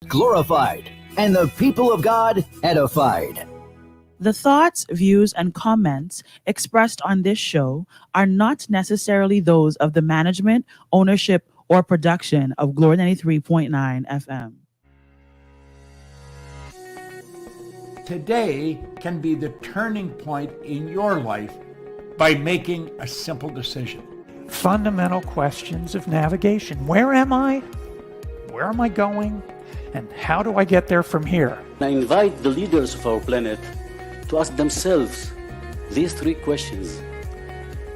glorified, and the people of God edified. The thoughts, views, and comments expressed on this show are not necessarily those of the management, ownership, or production of Glory 93.9 FM. Today can be the turning point in your life by making a simple decision. Fundamental questions of navigation. Where am I? Where am I going? And how do I get there from here? I invite the leaders of our planet to ask themselves these three questions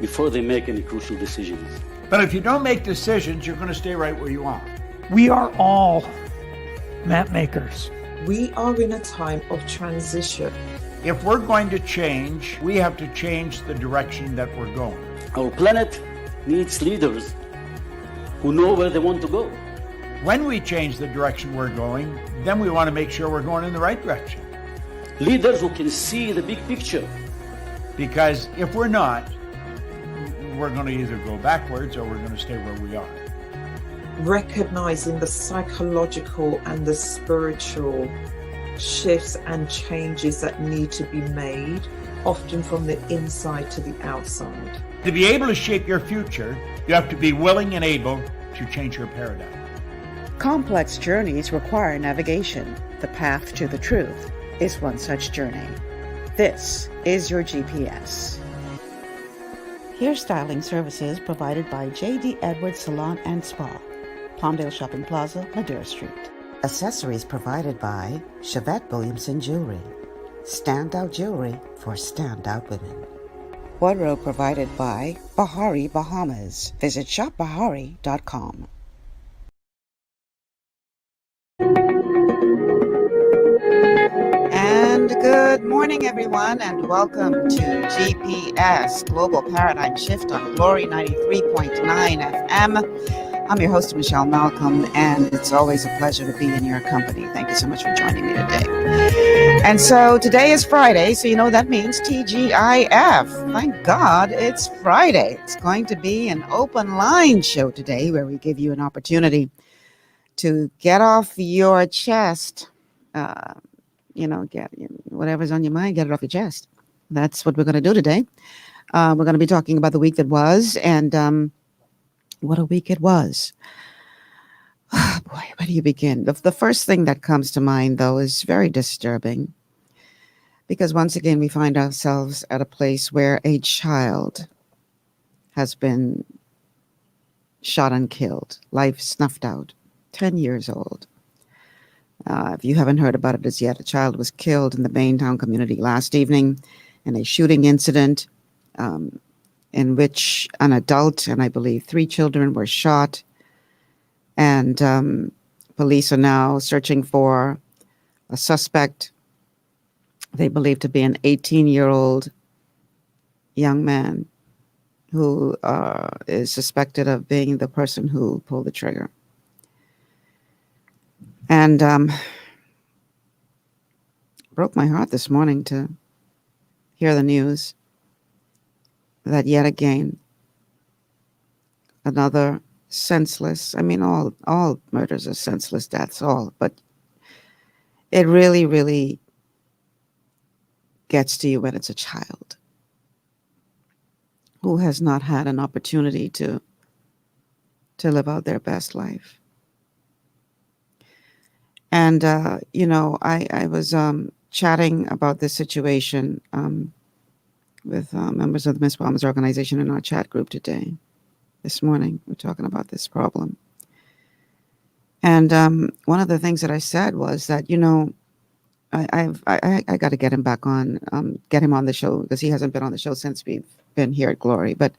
before they make any crucial decisions. But if you don't make decisions, you're going to stay right where you are. We are all map makers. We are in a time of transition. If we're going to change, we have to change the direction that we're going. Our planet needs leaders who know where they want to go. When we change the direction we're going, then we want to make sure we're going in the right direction. Leaders who can see the big picture. Because if we're not, we're going to either go backwards or we're going to stay where we are. Recognizing the psychological and the spiritual shifts and changes that need to be made, often from the inside to the outside. To be able to shape your future, you have to be willing and able to change your paradigm. Complex journeys require navigation. The path to the truth is one such journey. This is your GPS. Hairstyling services provided by J.D. Edwards Salon and Spa, Palmdale Shopping Plaza, Madera Street. Accessories provided by Chevette Williamson Jewelry. Standout jewelry for standout women. Wardrobe provided by Bahari Bahamas. Visit shopbahari.com. And good morning, everyone, and welcome to GPS Global Paradigm Shift on Glory 93.9 FM. I'm your host, Michelle Malcolm, and it's always a pleasure to be in your company. Thank you so much for joining me today. And so today is Friday, so you know that means TGIF. Thank God it's Friday. It's going to be an open line show today where we give you an opportunity to get off your chest, get whatever's on your mind, get it off your chest. That's what we're going to do today. We're going to be talking about the week that was, and what a week it was. Oh boy, where do you begin? The first thing that comes to mind, though, is very disturbing, because once again we find ourselves at a place where a child has been shot and killed, life snuffed out, 10 years old. If you haven't heard about it as yet, a child was killed in the Baintown community last evening in a shooting incident in which an adult and I believe 3 children were shot. And police are now searching for a suspect they believe to be an 18-year-old young man who is suspected of being the person who pulled the trigger. And broke my heart this morning to hear the news that yet again another senseless, all murders are senseless deaths, but it really, really gets to you when it's a child who has not had an opportunity to live out their best life. And, I was chatting about this situation with members of the Miss Bombers organization in our chat group this morning. We're talking about this problem. And one of the things that I said was that, I got to get him back on, get him on the show, because he hasn't been on the show since we've been here at Glory. But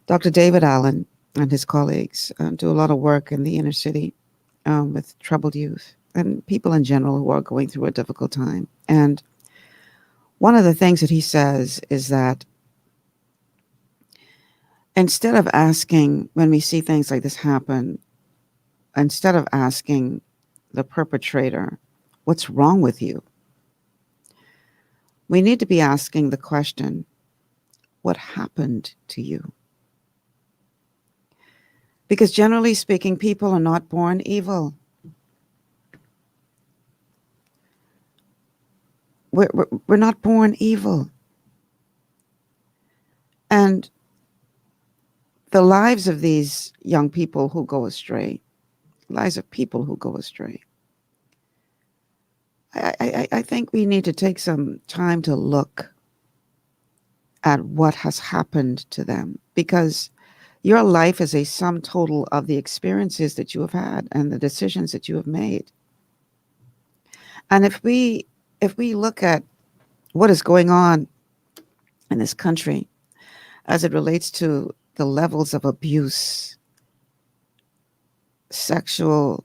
Dr. David Allen and his colleagues do a lot of work in the inner city with troubled youth and people in general who are going through a difficult time. And one of the things that he says is that instead of asking, when we see things like this happen, instead of asking the perpetrator, what's wrong with you? We need to be asking the question, what happened to you? Because generally speaking, people are not born evil. we're not born evil. And the lives of these young people who go astray, lives of people who go astray, I think we need to take some time to look at what has happened to them, because your life is a sum total of the experiences that you have had and the decisions that you have made. And if we look at what is going on in this country as it relates to the levels of abuse, sexual,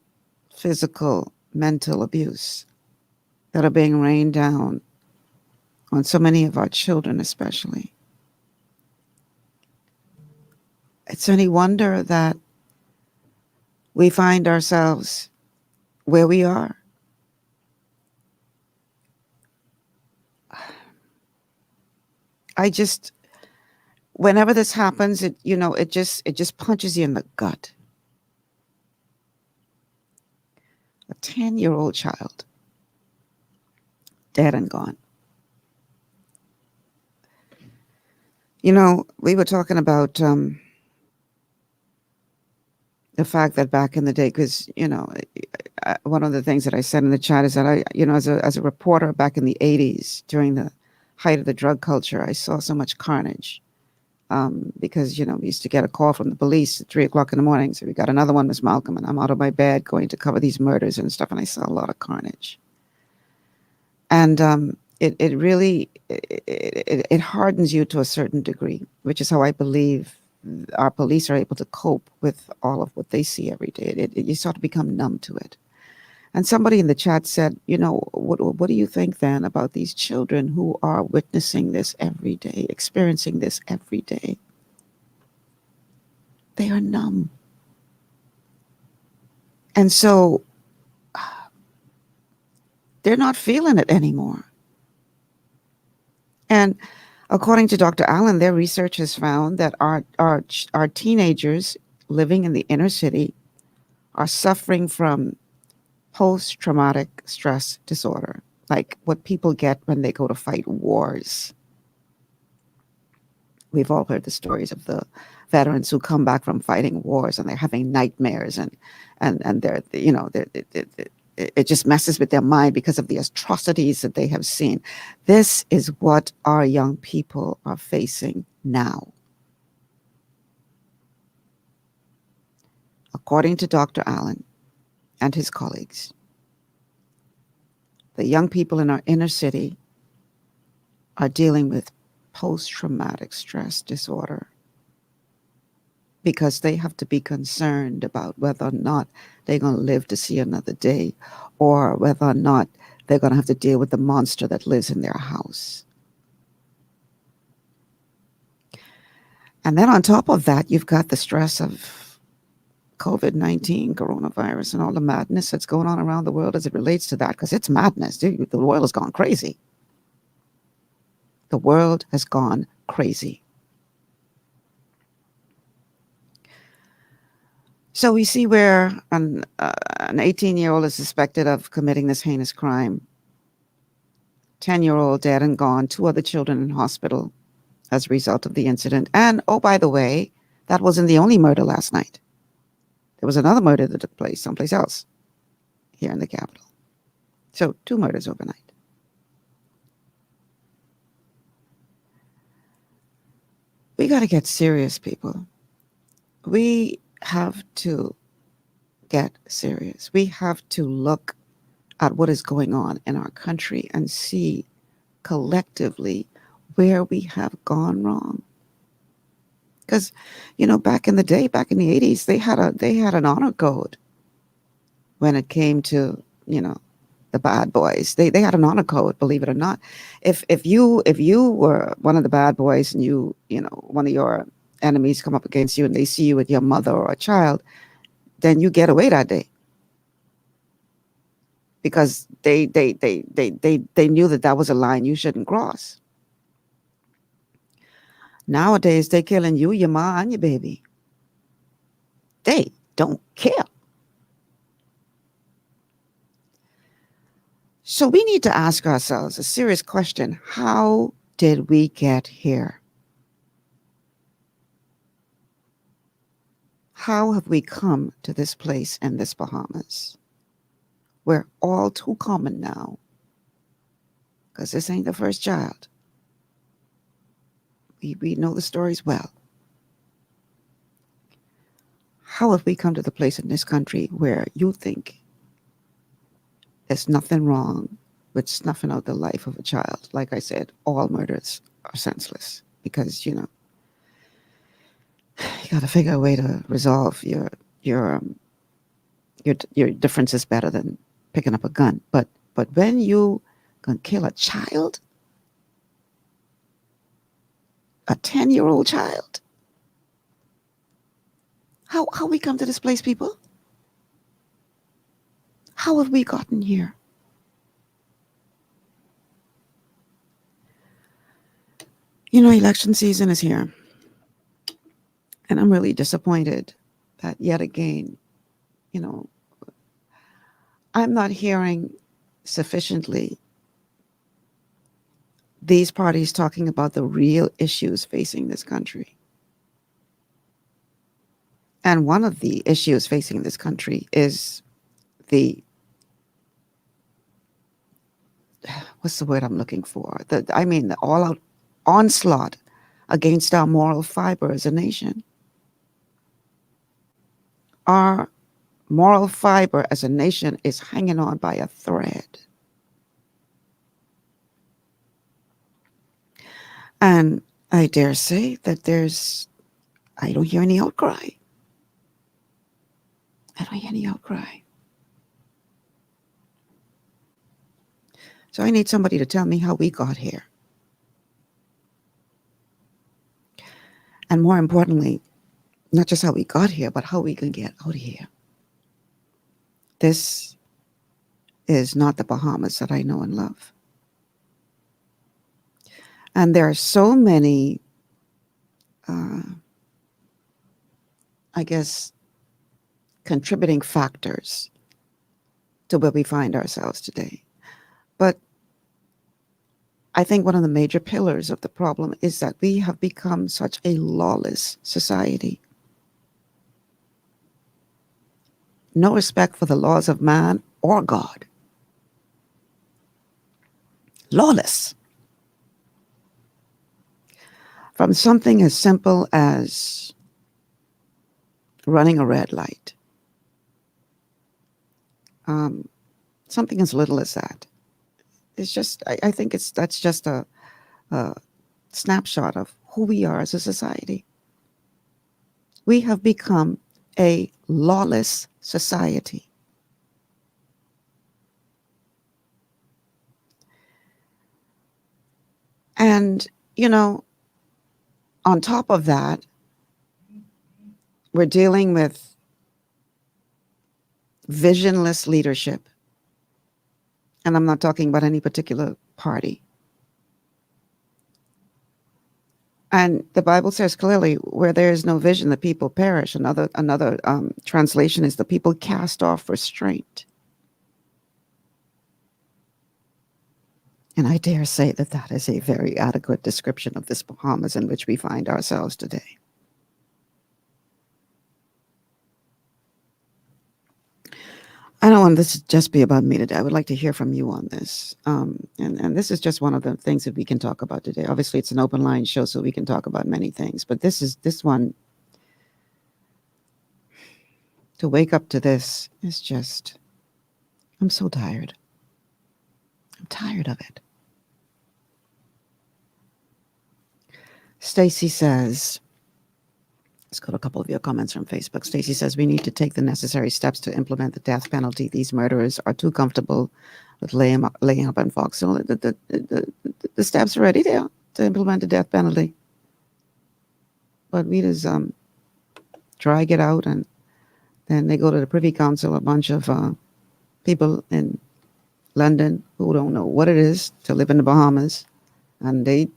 physical, mental abuse that are being rained down on so many of our children especially, it's any wonder that we find ourselves where we are. Whenever this happens, it just punches you in the gut. A 10-year-old child, dead and gone. We were talking about the fact that back in the day, because one of the things that I said in the chat is that as a reporter back in the 80s, during the height of the drug culture, I saw so much carnage. Because we used to get a call from the police at 3:00 in the morning. So we got another one, Miss Malcolm, and I'm out of my bed going to cover these murders and stuff. And I saw a lot of carnage. And it really hardens you to a certain degree, which is how I believe our police are able to cope with all of what they see every day. You sort of become numb to it. And somebody in the chat said, what do you think then about these children who are witnessing this every day, experiencing this every day? They are numb. And so they're not feeling it anymore. And according to Dr. Allen, their research has found that our teenagers living in the inner city are suffering from post-traumatic stress disorder, like what people get when they go to fight wars. We've all heard the stories of the veterans who come back from fighting wars and they're having nightmares and they're it just messes with their mind because of the atrocities that they have seen. This is what our young people are facing now. According to Dr. Allen and his colleagues, the young people in our inner city are dealing with post-traumatic stress disorder because they have to be concerned about whether or not they're going to live to see another day, or whether or not they're going to have to deal with the monster that lives in their house. And then on top of that, you've got the stress of COVID-19, coronavirus, and all the madness that's going on around the world as it relates to that, because it's madness, dude. The world has gone crazy. The world has gone crazy. So we see where an 18-year-old is suspected of committing this heinous crime. 10-year-old dead and gone, 2 other children in hospital as a result of the incident. And, oh, by the way, that wasn't the only murder last night. There was another murder that took place someplace else here in the capital. So 2 murders overnight. We got to get serious, people. We have to get serious. We have to look at what is going on in our country and see collectively where we have gone wrong. Because, back in the day, back in the 80s, they had an honor code when it came to, the bad boys. They had an honor code, believe it or not. If you were one of the bad boys and one of your enemies come up against you and they see you with your mother or a child, then you get away that day. Because they knew that was a line you shouldn't cross. Nowadays, they're killing you, your ma, and your baby. They don't care. So we need to ask ourselves a serious question. How did we get here? How have we come to this place in this Bahamas? We're all too common now, because this ain't the first child. We know the stories well. How have we come to the place in this country where you think there's nothing wrong with snuffing out the life of a child? Like I said, all murders are senseless because, you got to figure a way to resolve your differences better than picking up a gun. But when you can kill a child, a 10-year-old child, how we come to this place, people? How have we gotten here? Election season is here. And I'm really disappointed that yet again, I'm not hearing sufficiently these parties talking about the real issues facing this country. And one of the issues facing this country is the, what's the word I'm looking for? The all-out onslaught against our moral fiber as a nation. Our moral fiber as a nation is hanging on by a thread. And I dare say that I don't hear any outcry. I don't hear any outcry. So I need somebody to tell me how we got here. And more importantly, not just how we got here, but how we can get out of here. This is not the Bahamas that I know and love. And there are so many, contributing factors to where we find ourselves today. But I think one of the major pillars of the problem is that we have become such a lawless society. No respect for the laws of man or God. Lawless. From something as simple as running a red light. Something as little as that. It's just, I think that's just a snapshot of who we are as a society. We have become a lawless society. And, on top of that, we're dealing with visionless leadership. And I'm not talking about any particular party. And the Bible says clearly, where there is no vision, the people perish. Another translation is the people cast off restraint. And I dare say that that is a very adequate description of this Bahamas in which we find ourselves today. I don't want this to just be about me today. I would like to hear from you on this. And this is just one of the things that we can talk about today. Obviously, it's an open line show, so we can talk about many things. But this one, to wake up to this is just, I'm so tired. I'm tired of it. Stacy says, let's go to a couple of your comments from Facebook. Stacy says, we need to take the necessary steps to implement the death penalty. These murderers are too comfortable with laying up in Foxhill. The steps are ready there to implement the death penalty. But we just drag it out, and then they go to the Privy Council, a bunch of people in London who don't know what it is to live in the Bahamas, and they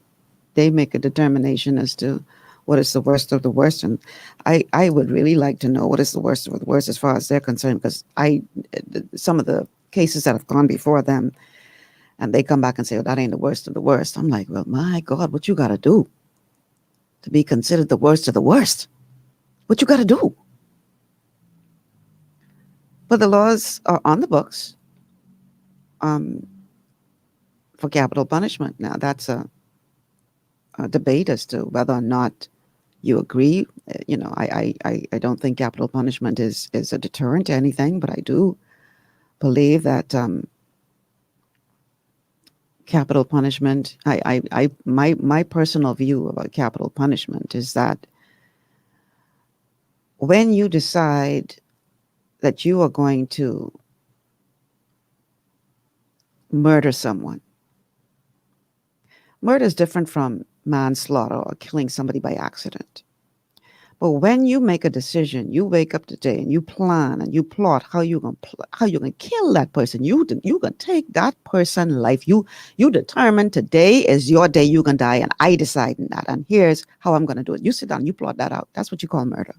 make a determination as to what is the worst of the worst. And I would really like to know what is the worst of the worst as far as they're concerned, because some of the cases that have gone before them and they come back and say, oh, that ain't the worst of the worst. I'm like, well, my God, what you got to do to be considered the worst of the worst? What you got to do? But the laws are on the books for capital punishment. Now, that's a debate as to whether or not you agree. I don't think capital punishment is a deterrent to anything, but I do believe that capital punishment, my personal view about capital punishment is that when you decide that you are going to murder someone, murder is different from manslaughter or killing somebody by accident. But when you make a decision, you wake up today and you plan and you plot how you're gonna kill that person. You gonna take that person's life. You determine today is your day. You're gonna die, and I decide in that. And here's how I'm gonna do it. You sit down, you plot that out. That's what you call murder.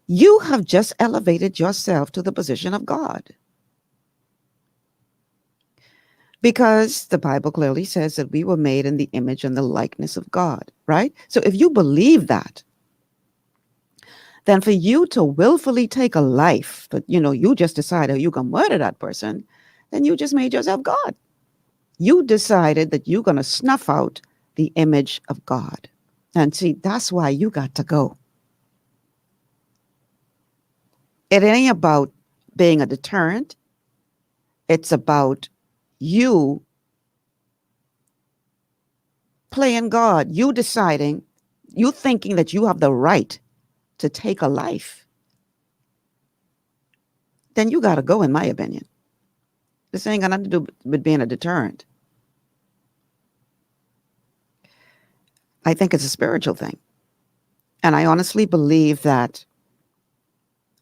You have just elevated yourself to the position of God. Because the Bible clearly says that we were made in the image and the likeness of God, right? So if you believe that, then for you to willfully take a life, but you just decided you're going to murder that person, then you just made yourself God. You decided that you're going to snuff out the image of God. And see, that's why you got to go. It ain't about being a deterrent. It's about you playing God, you deciding, you thinking that you have the right to take a life. Then you got to go, in my opinion. This ain't got nothing to do with being a deterrent. I think it's a spiritual thing. And I honestly believe that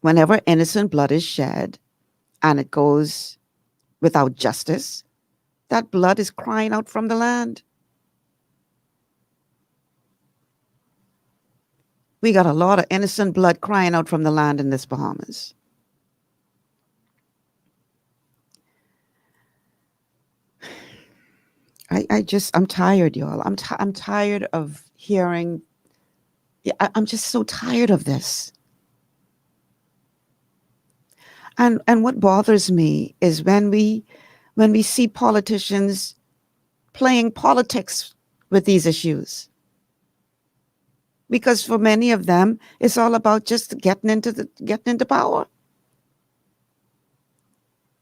whenever innocent blood is shed and it goes without justice, that blood is crying out from the land. We got a lot of innocent blood crying out from the land in this Bahamas. I'm tired, y'all. I'm tired of hearing. I'm just so tired of this. And what bothers me is when we see politicians playing politics with these issues. Because for many of them, it's all about just getting into power.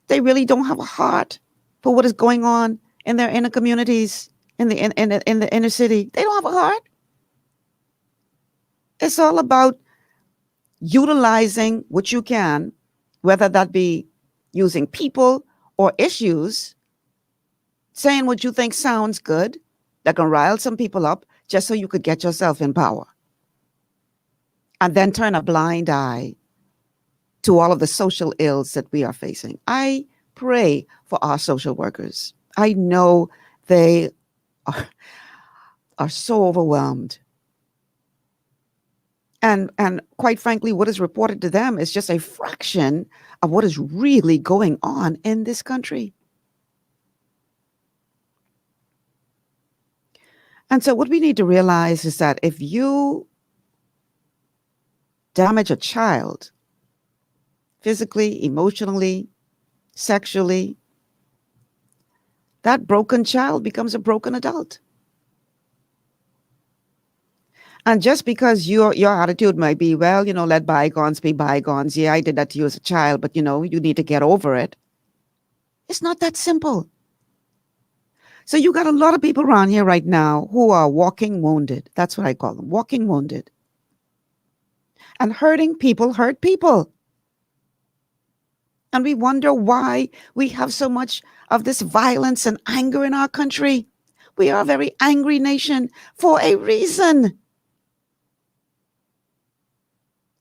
They really don't have a heart for what is going on in their inner communities, in the inner city. They don't have a heart. It's all about utilizing what you can, whether that be using people or issues, saying what you think sounds good, that can rile some people up, just so you could get yourself in power. And then turn a blind eye to all of the social ills that we are facing. I pray for our social workers. I know they are so overwhelmed. And quite frankly, what is reported to them is just a fraction of what is really going on in this country. And so what we need to realize is that if you damage a child physically, emotionally, sexually, that broken child becomes a broken adult. And just because your attitude might be, well, let bygones be bygones. Yeah, I did that to you as a child, but you need to get over it. It's not that simple. So you got a lot of people around here right now who are walking wounded. That's what I call them, walking wounded. And hurting people hurt people. And we wonder why we have so much of this violence and anger in our country. We are a very angry nation for a reason.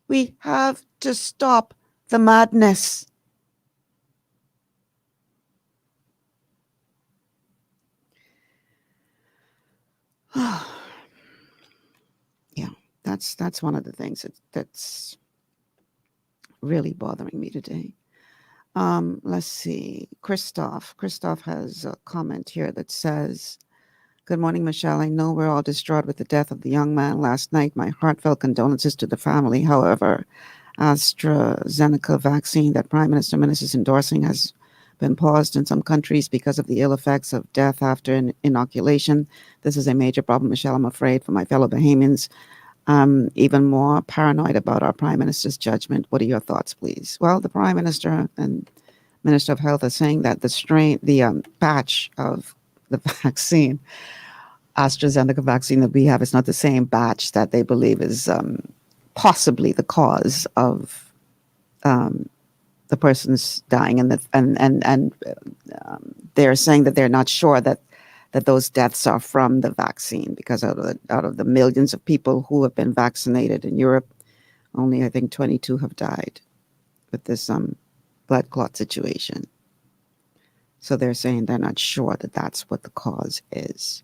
We have to stop the madness. Yeah, that's one of the things that's really bothering me today. Let's see. Christoph has a comment here that says, "Good morning, Michelle. I know we're all distraught with the death of the young man last night. My heartfelt condolences to the family. However, AstraZeneca vaccine that Prime Minister is endorsing has been paused in some countries because of the ill effects of death after an inoculation. This is a major problem, Michelle. I'm afraid for my fellow Bahamians. I'm even more paranoid about our Prime Minister's judgment. What are your thoughts, please?" Well, the Prime Minister and Minister of Health are saying that the batch of the vaccine, AstraZeneca vaccine that we have, is not the same batch that they believe is possibly the cause of the person's dying, and they're saying that they're not sure that those deaths are from the vaccine, because out of the millions of people who have been vaccinated in Europe, only I think 22 have died with this blood clot situation. So they're saying they're not sure that that's what the cause is.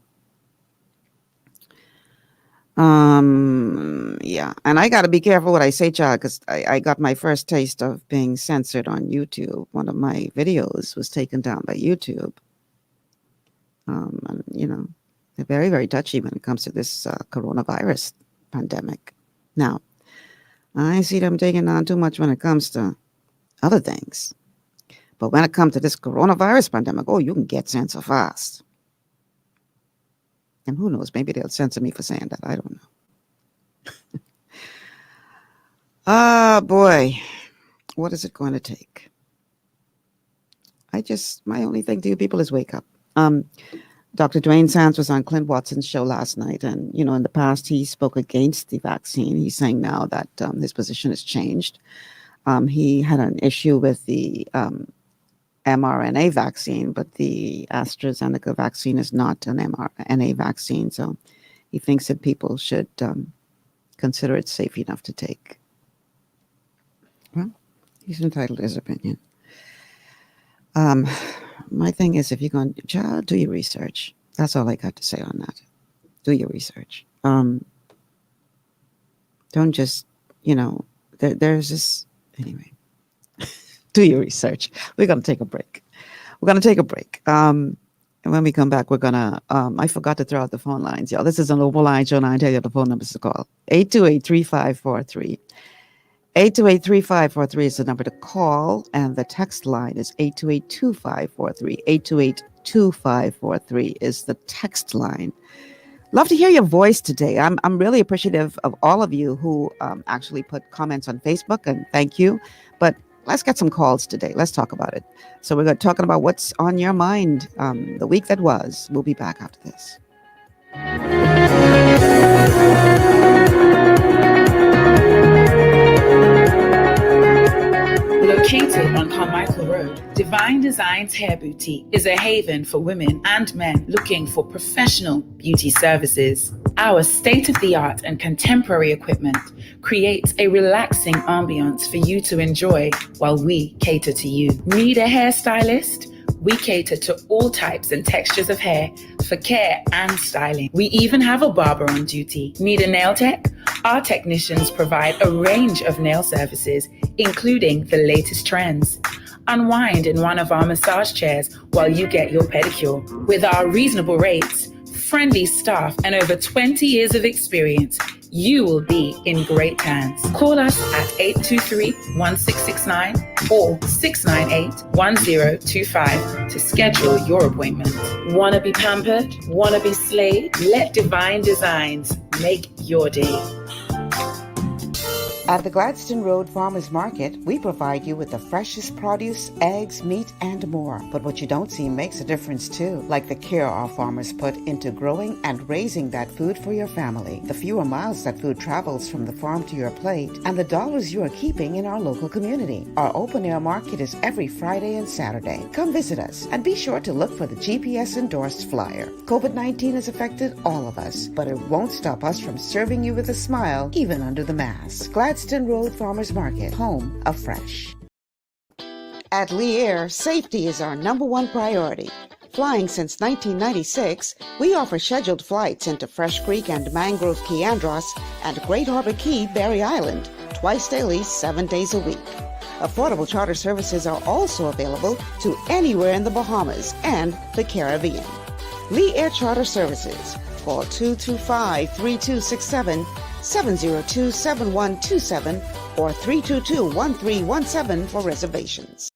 Yeah, and I got to be careful what I say, child, because I got my first taste of being censored on YouTube. One of my videos was taken down by YouTube. And, they're very, very touchy when it comes to this coronavirus pandemic. Now, I see them taking on too much when it comes to other things. But when it comes to this coronavirus pandemic, oh, you can get censored fast. And who knows, maybe they'll censor me for saying that. I don't know. Ah, boy. What is it going to take? My only thing to you people is wake up. Dr. Dwayne Sands was on Clint Watson's show last night, and, in the past he spoke against the vaccine. He's saying now that his position has changed. He had an issue with the mRNA vaccine, but the AstraZeneca vaccine is not an mRNA vaccine, so he thinks that people should consider it safe enough to take. Well, he's entitled to his opinion. My thing is, if you're going to do your research. That's all I got to say on that. Do your research. Don't just, there's this, anyway. Do your research. We're going to take a break. And when we come back, we're going to, I forgot to throw out the phone lines, y'all. This is an open line show, and I tell you the phone numbers to call. 828-3543. 828-3543 is the number to call, and the text line is 828-2543. 828-2543 is the text line. Love to hear your voice today. I'm really appreciative of all of you who actually put comments on Facebook, and thank you. But let's get some calls today. Let's talk about it. So we're talking about what's on your mind the week that was. We'll be back after this. Located on Carmichael Road, Divine Designs Hair Boutique is a haven for women and men looking for professional beauty services. Our state-of-the-art and contemporary equipment creates a relaxing ambiance for you to enjoy while we cater to you. Need a hairstylist? We cater to all types and textures of hair for care and styling. We even have a barber on duty. Need a nail tech? Our technicians provide a range of nail services, including the latest trends. Unwind in one of our massage chairs while you get your pedicure. With our reasonable rates, friendly staff, and over 20 years of experience, you will be in great hands. Call us at 823-1669 or 698-1025 to schedule your appointment. Want to be pampered? Want to be slayed? Let Divine Designs make your day. At the Gladstone Road Farmers Market, we provide you with the freshest produce, eggs, meat, and more. But what you don't see makes a difference too, like the care our farmers put into growing and raising that food for your family, the fewer miles that food travels from the farm to your plate, and the dollars you are keeping in our local community. Our open-air market is every Friday and Saturday. Come visit us, and be sure to look for the GPS-endorsed flyer. COVID-19 has affected all of us, but it won't stop us from serving you with a smile, even under the mask. Gladstone Road Farmers Market, home of fresh. At Lee Air, safety is our #1 priority. Flying since 1996, we offer scheduled flights into Fresh Creek and Mangrove Key Andros and Great Harbor Key, Berry Island, twice daily, 7 days a week. Affordable charter services are also available to anywhere in the Bahamas and the Caribbean. Lee Air Charter Services. Call 225-3267, 702-7127, or 322-1317 for reservations.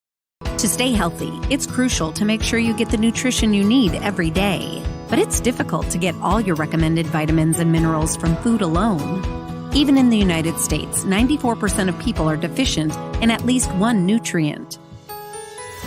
To stay healthy, it's crucial to make sure you get the nutrition you need every day. But it's difficult to get all your recommended vitamins and minerals from food alone. Even in the United States, 94% of people are deficient in at least one nutrient.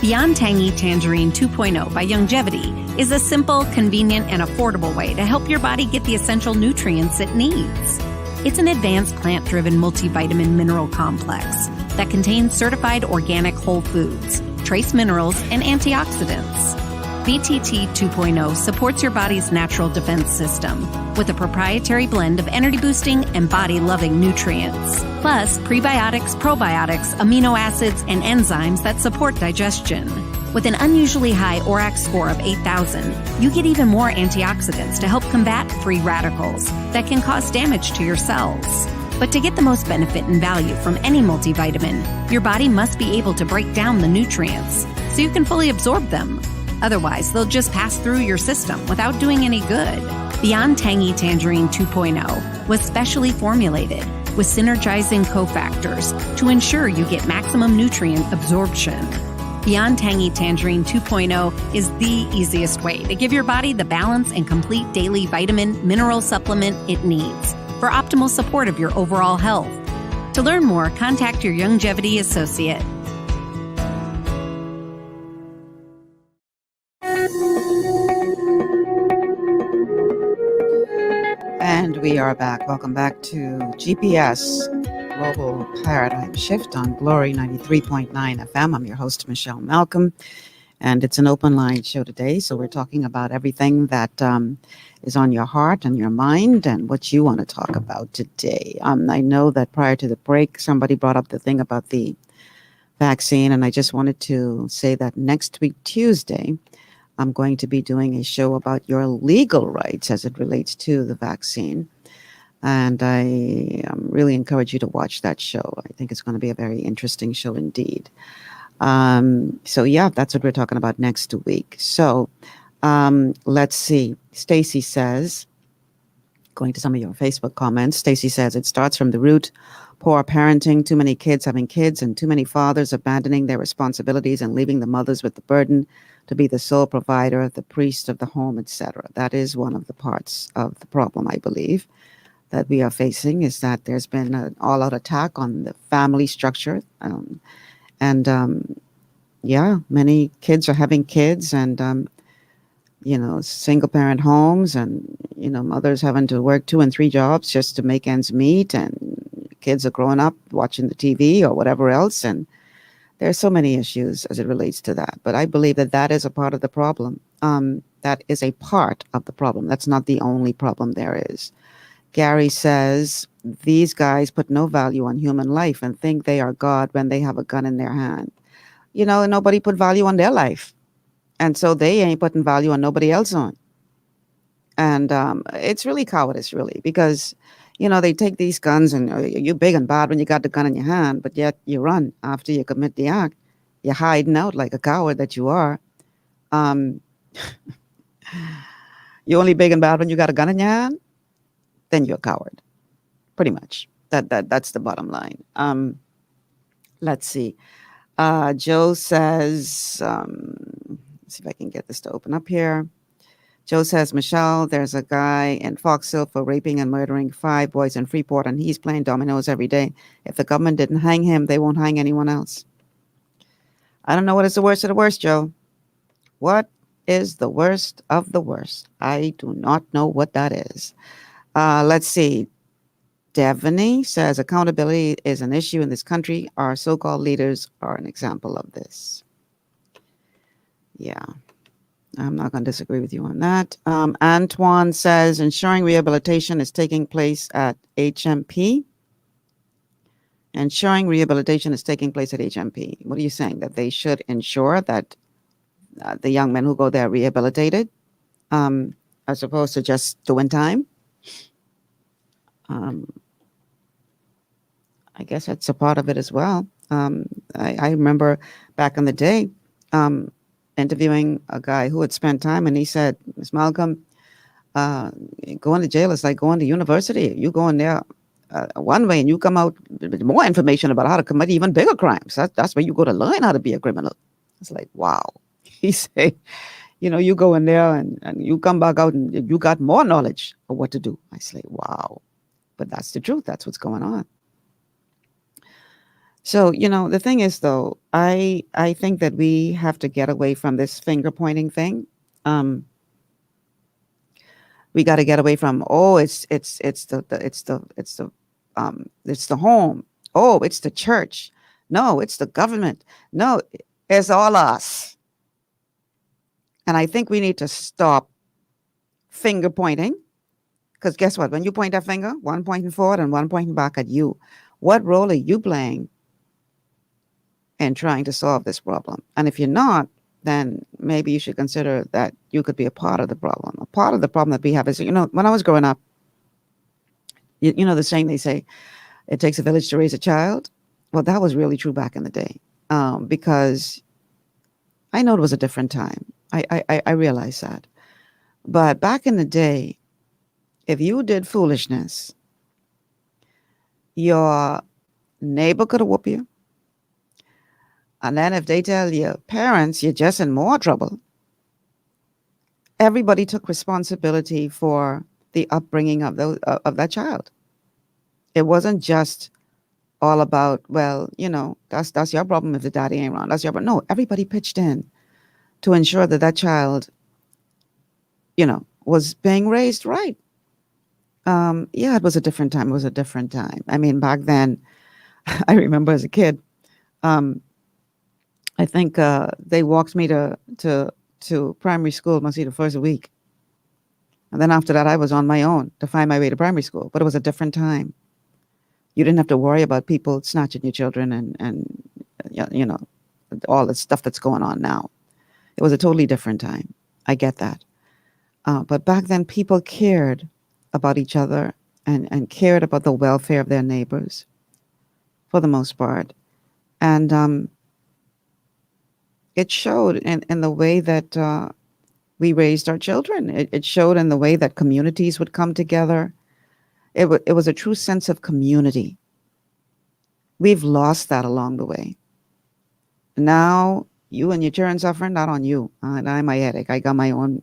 Beyond Tangy Tangerine 2.0 by Longevity is a simple, convenient, and affordable way to help your body get the essential nutrients it needs. It's an advanced plant-driven multivitamin mineral complex that contains certified organic whole foods, trace minerals, and antioxidants. BTT 2.0 supports your body's natural defense system with a proprietary blend of energy-boosting and body-loving nutrients, plus prebiotics, probiotics, amino acids, and enzymes that support digestion. With an unusually high ORAC score of 8,000, you get even more antioxidants to help combat free radicals that can cause damage to your cells. But to get the most benefit and value from any multivitamin, your body must be able to break down the nutrients so you can fully absorb them. Otherwise, they'll just pass through your system without doing any good. Beyond Tangy Tangerine 2.0 was specially formulated with synergizing cofactors to ensure you get maximum nutrient absorption. Beyond Tangy Tangerine 2.0 is the easiest way to give your body the balance and complete daily vitamin mineral supplement it needs for optimal support of your overall health. To learn more, contact your Longevity associate. And we are back. Welcome back to GPS Global Paradigm Shift on Glory 93.9 FM. I'm your host, Michelle Malcolm, and it's an open line show today. So we're talking about everything that is on your heart and your mind and what you want to talk about today. I know that prior to the break, somebody brought up the thing about the vaccine, and I just wanted to say that next week, Tuesday, I'm going to be doing a show about your legal rights as it relates to the vaccine. And I really encourage you to watch that show. I think it's going to be a very interesting show indeed. So yeah, that's what we're talking about next week. So let's see. Stacy says, going to some of your Facebook comments, Stacy says, it starts from the root. Poor parenting, too many kids having kids, and too many fathers abandoning their responsibilities and leaving the mothers with the burden to be the sole provider, the priest of the home, etc. That is one of the parts of the problem, I believe, that we are facing, is that there's been an all-out attack on the family structure. Yeah, many kids are having kids, and, single-parent homes, and, mothers having to work 2 and 3 jobs just to make ends meet, and kids are growing up watching the TV or whatever else, and there's so many issues as it relates to that. But I believe that that is a part of the problem. That is a part of the problem. That's not the only problem there is. Gary says, these guys put no value on human life and think they are God when they have a gun in their hand. Nobody put value on their life. And so they ain't putting value on nobody else on. And it's really cowardice, really, because they take these guns and you're big and bad when you got the gun in your hand, but yet you run after you commit the act. You're hiding out like a coward that you are. You're only big and bad when you got a gun in your hand, then you're a coward. Pretty much. That's the bottom line. Let's see. Joe says, let's see if I can get this to open up here. Joe says, Michelle, there's a guy in Fox Hill for raping and murdering 5 boys in Freeport, and he's playing dominoes every day. If the government didn't hang him, they won't hang anyone else. I don't know what is the worst of the worst, Joe. What is the worst of the worst? I do not know what that is. Let's see. Devaney says, accountability is an issue in this country. Our so-called leaders are an example of this. Yeah. I'm not going to disagree with you on that. Antoine says, ensuring rehabilitation is taking place at HMP. Ensuring rehabilitation is taking place at HMP. What are you saying? That they should ensure that the young men who go there are rehabilitated, as opposed to just doing time? I guess that's a part of it as well. I remember back in the day interviewing a guy who had spent time, and he said, Miss Malcolm, going to jail is like going to university. You go in there one way and you come out with more information about how to commit even bigger crimes. That's where you go to learn how to be a criminal. It's like, wow. He said, you go in there and you come back out and you got more knowledge of what to do. I say, wow. But that's the truth. That's what's going on. So, the thing is, though, I think that we have to get away from this finger pointing thing. We got to get away from, it's the home. Oh, it's the church. No, it's the government. No, it's all us. And I think we need to stop finger pointing, because guess what? When you point that finger, one pointing forward and one pointing back at you, what role are you playing in trying to solve this problem? And if you're not, then maybe you should consider that you could be a part of the problem. A part of the problem that we have is, when I was growing up, the saying they say, it takes a village to raise a child. Well, that was really true back in the day, because I know it was a different time. I realize that. But back in the day, if you did foolishness, your neighbor could whoop you. And then if they tell your parents you're just in more trouble, everybody took responsibility for the upbringing of that child. It wasn't just all about, well, that's your problem if the daddy ain't around. That's your problem. No, everybody pitched in to ensure that child, was being raised right. Yeah, it was a different time. It was a different time. I mean, back then, I remember as a kid, I think they walked me to primary school, must be the first week. And then after that, I was on my own to find my way to primary school. But it was a different time. You didn't have to worry about people snatching your children and all the stuff that's going on now. It was a totally different time. I get that. But back then, people cared about each other and cared about the welfare of their neighbors, for the most part. And it showed in the way that we raised our children. It showed in the way that communities would come together. It was a true sense of community. We've lost that along the way. Now, you and your children suffering, not on you. And I'm my headache. I got my own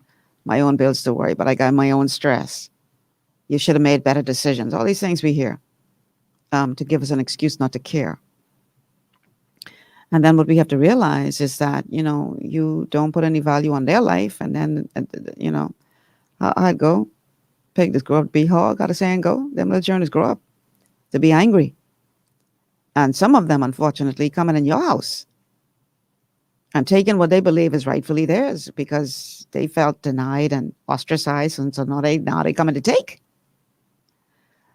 bills to worry, but I got my own stress. You should have made better decisions. All these things we hear to give us an excuse not to care. And then what we have to realize is that, you don't put any value on their life. And then, I'd go, pig this grow up to be hog, got a saying go. Them little journeys grow up to be angry. And some of them, unfortunately, coming in your house and taking what they believe is rightfully theirs because they felt denied and ostracized. And so now they coming to take.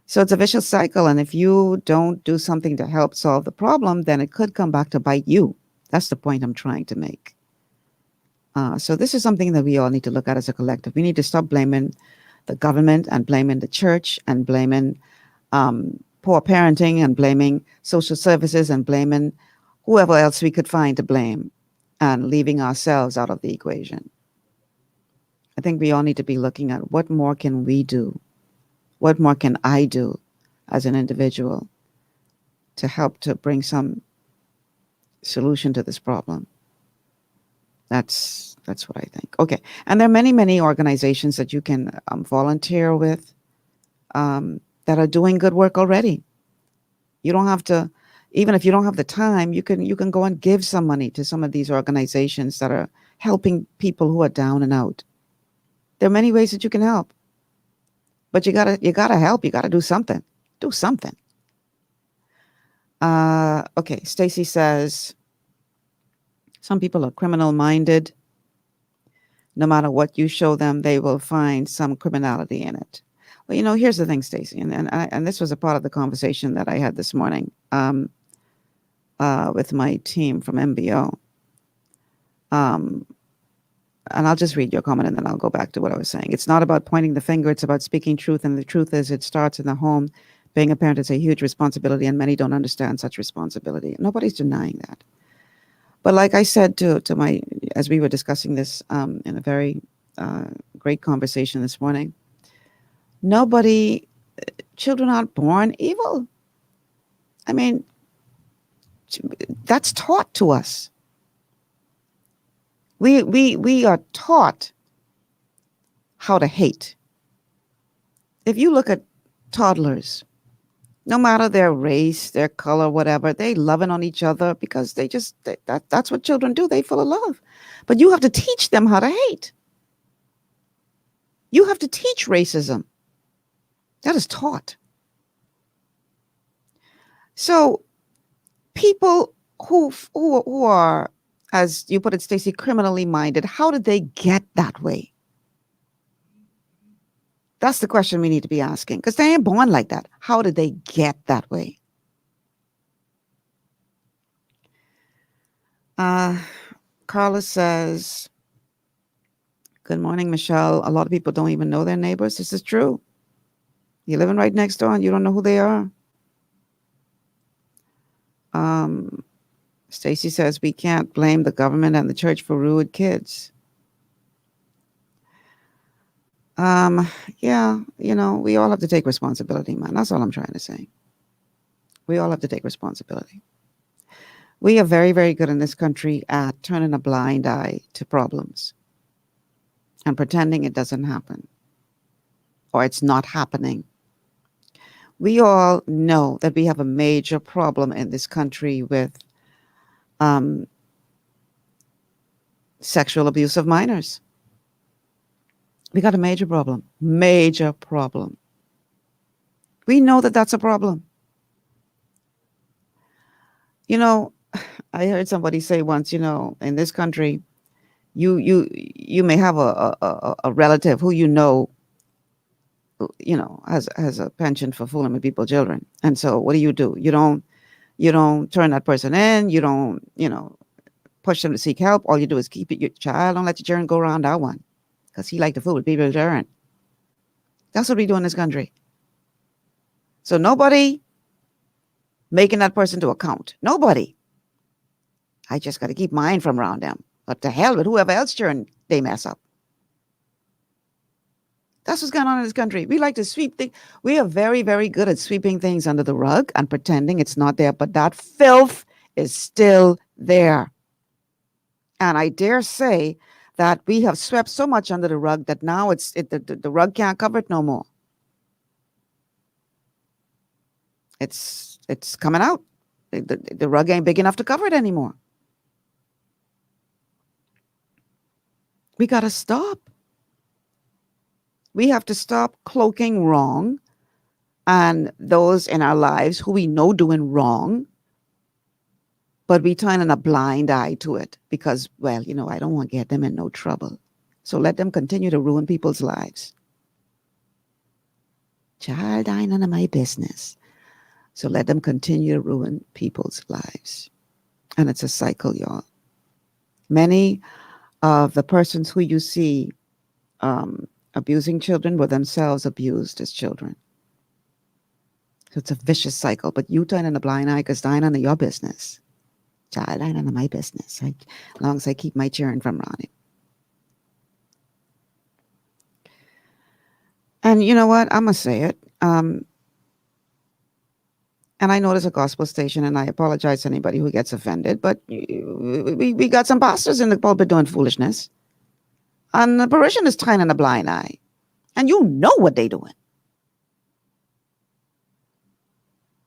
So it's a vicious cycle. And if you don't do something to help solve the problem, then it could come back to bite you. That's the point I'm trying to make. So this is something that we all need to look at as a collective. We need to stop blaming the government and blaming the church and blaming poor parenting and blaming social services and blaming whoever else we could find to blame and leaving ourselves out of the equation. I think we all need to be looking at what more can we do? What more can I do as an individual to help to bring some solution to this problem? That's what I think. Okay. And there are many, many organizations that you can volunteer with that are doing good work already. You don't have to, even if you don't have the time, you can go and give some money to some of these organizations that are helping people who are down and out. There are many ways that you can help. But you gotta help. You gotta do something. Do something. Okay, Stacy says, some people are criminal-minded. No matter what you show them, they will find some criminality in it. Well, here's the thing, Stacy, and this was a part of the conversation that I had this morning with my team from MBO. And I'll just read your comment and then I'll go back to what I was saying. It's not about pointing the finger. It's about speaking truth. And the truth is it starts in the home. Being a parent is a huge responsibility, and many don't understand such responsibility. Nobody's denying that. But like I said as we were discussing this in a very great conversation this morning, children aren't born evil. I mean, that's taught to us. We are taught how to hate. If you look at toddlers, no matter their race, their color, whatever, they loving on each other because that's what children do. They full of love. But you have to teach them how to hate. You have to teach racism. That is taught. So people who are, as you put it, Stacey, criminally minded, how did they get that way? That's the question we need to be asking, because they ain't born like that. How did they get that way? Carla says, good morning, Michelle. A lot of people don't even know their neighbors. This is true. You're living right next door and you don't know who they are. Stacy says we can't blame the government and the church for rude kids. Yeah, we all have to take responsibility, man. That's all I'm trying to say. We all have to take responsibility. We are very, very good in this country at turning a blind eye to problems and pretending it doesn't happen or it's not happening. We all know that we have a major problem in this country with sexual abuse of minors. We got a major problem. Major problem. We know that that's a problem. I heard somebody say once, in this country, you may have a relative who has a penchant for fooling with people's children. And so what do? You don't turn that person in. You don't, push them to seek help. All you do is keep it your child. Don't let your children go around that one, because he like to fool with people's children. That's what we do in this country. So nobody making that person to account. Nobody. I just got to keep mine from around them. But to hell with whoever else children they mess up. That's what's going on in this country. We like to sweep things. We are very, very good at sweeping things under the rug and pretending it's not there. But that filth is still there. And I dare say that we have swept so much under the rug that now the rug can't cover it no more. It's coming out. The rug ain't big enough to cover it anymore. We got to stop. We have to stop cloaking wrong and those in our lives who we know doing wrong, but we turning a blind eye to it because, I don't want to get them in no trouble. So let them continue to ruin people's lives. Child, I ain't none of my business. So let them continue to ruin people's lives. And it's a cycle, y'all. Many of the persons who you see abusing children were themselves abused as children. So it's a vicious cycle. But you turning a blind eye because I ain't none of your business. Child, I ain't none of my business. As long as I keep my children from running. And you know what? I'm going to say it. And I know there's a gospel station, and I apologize to anybody who gets offended, but we got some pastors in the pulpit doing foolishness. And the parishioners turning a blind eye. And you know what they doing.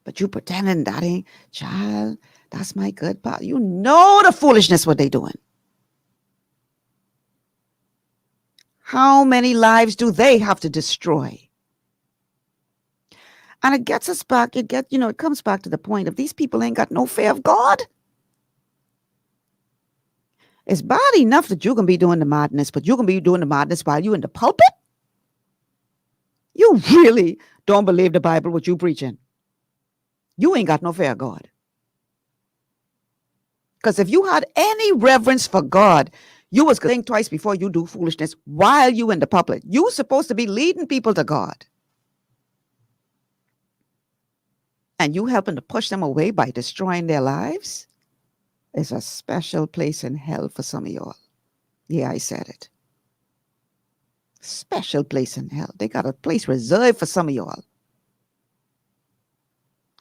But you pretending that ain't, child, that's my good part. You know the foolishness what they doing. How many lives do they have to destroy? And it gets us back, it comes back to the point of these people ain't got no fear of God. It's bad enough that you can be doing the madness, but you can be doing the madness while you in the pulpit? You really don't believe the Bible, what you preaching. You ain't got no fear of God. Because if you had any reverence for God, you was going to think twice before you do foolishness while you in the pulpit. You supposed to be leading people to God. and you helping to push them away by destroying their lives, is a special place in hell for some of y'all. Yeah, I said it. Special place in hell. They got a place reserved for some of y'all.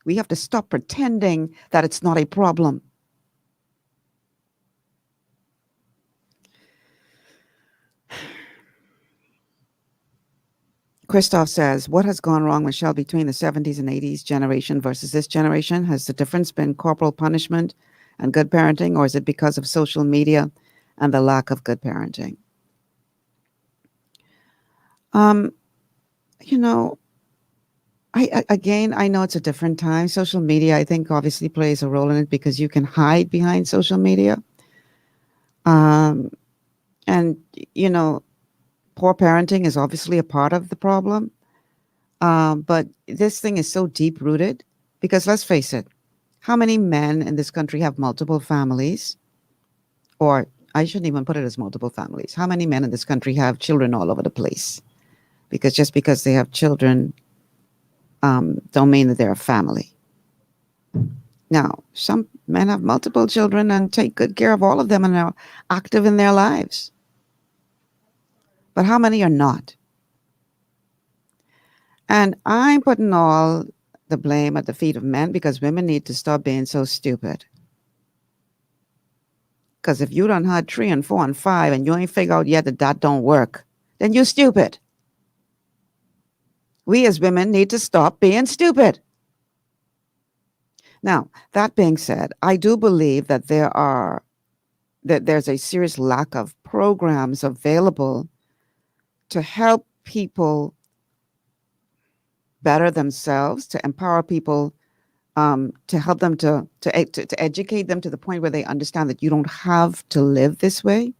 We have to stop pretending that it's not a problem. Christoph says, what has gone wrong, Michelle, between the 70s and 80s generation versus this generation? Has the difference been corporal punishment and good parenting, or is it because of social media and the lack of good parenting? You know, I know it's a different time. Social media, I think, obviously plays a role in it because you can hide behind social media. And, you know, poor parenting is obviously a part of the problem. But this thing is so deep-rooted because let's face it, how many men in this country have multiple families? Or I shouldn't even put it as multiple families. How many men in this country have children all over the place? Because just because they have children don't mean that they're a family. Now, some men have multiple children and take good care of all of them and are active in their lives. But how many are not? And I'm putting all the blame at the feet of men because women need to stop being so stupid. Because if you done had 3 and 4 and 5 and you ain't figured out yet that don't work, then you're stupid. We as women need to stop being stupid. Now, that being said, I do believe that there's a serious lack of programs available to help people better themselves, to empower people, to help them to educate them to the point where they understand that you don't have to live this way.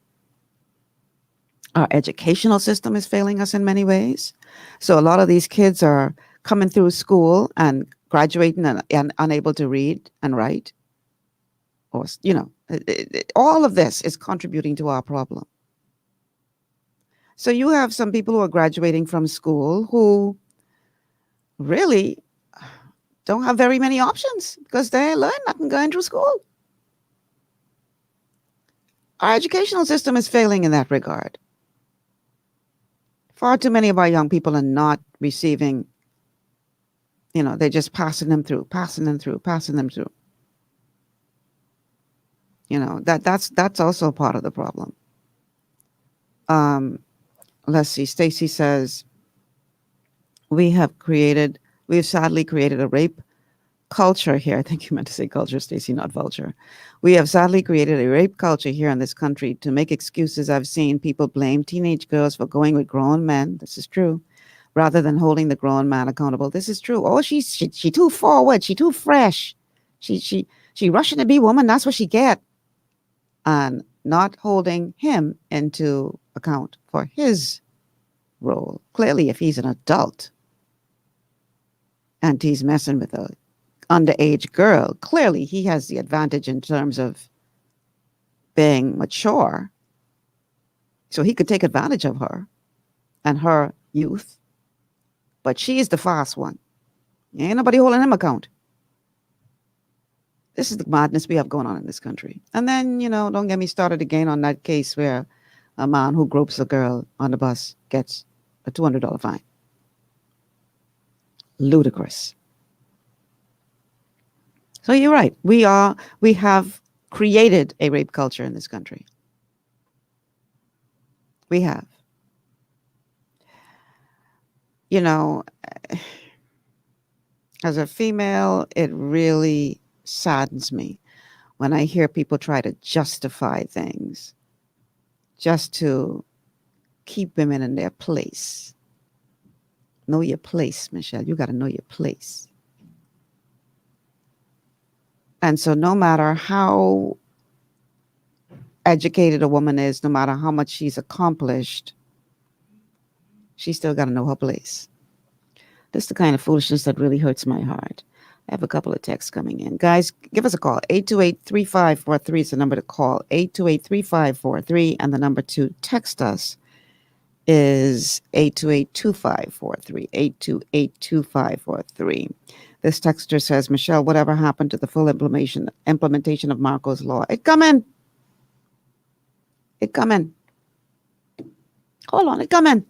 Our educational system is failing us in many ways. So a lot of these kids are coming through school and graduating and unable to read and write. Or, you know, all of this is contributing to our problem. So you have some people who are graduating from school who really don't have very many options because they learn nothing going through school. Our educational system is failing in that regard. Far too many of our young people are not receiving, you know, they're just passing them through. You know, that's also part of the problem. Let's see, Stacy says, we have sadly created a rape culture here. I think you meant to say culture, Stacy, not vulture. We have sadly created a rape culture here in this country. To make excuses, I've seen people blame teenage girls for going with grown men. This is true. Rather than holding the grown man accountable. This is true. Oh, she too forward. She too fresh. She rushing to be woman. That's what she get. And not holding him into account for his role. Clearly, if he's an adult and he's messing with a underage girl, clearly he has the advantage in terms of being mature. So he could take advantage of her and her youth. But she is the fast one. Ain't nobody holding him account. This is the madness we have going on in this country. And then, you know, don't get me started again on that case where a man who gropes a girl on the bus gets a $200 fine. Ludicrous. So you're right. We have created a rape culture in this country. We have. You know, as a female, it really saddens me when I hear people try to justify things just to keep women in their place. Know your place, Michelle. You got to know your place. And so no matter how educated a woman is, no matter how much she's accomplished, she still got to know her place. This is the kind of foolishness that really hurts my heart. I have a couple of texts coming in. Guys, give us a call. 828-3543 is the number to call. 828-3543. And the number to text us is 828-2543. 828-2543. This texter says, Michelle, whatever happened to the full implementation of Marco's law? It coming. It coming. Hold on, it coming.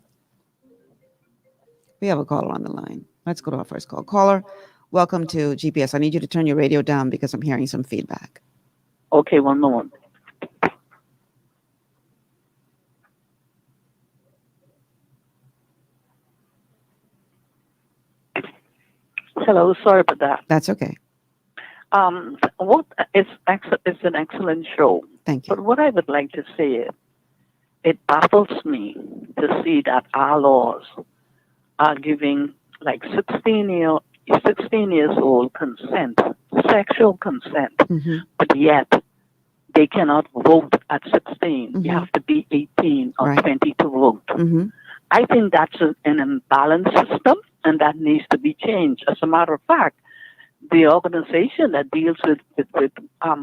We have a caller on the line. Let's go to our first call. Caller, welcome to GPS. I need you to turn your radio down because I'm hearing some feedback. Okay, one moment. Hello, sorry about that. That's okay. What it's an excellent show. Thank you. But what I would like to say is, it baffles me to see that our laws are giving like 16 years old consent, sexual consent, but yet they cannot vote at 16. You have to be 18 or 20 to vote. I think that's an imbalanced system, and that needs to be changed. As a matter of fact, the organization that deals with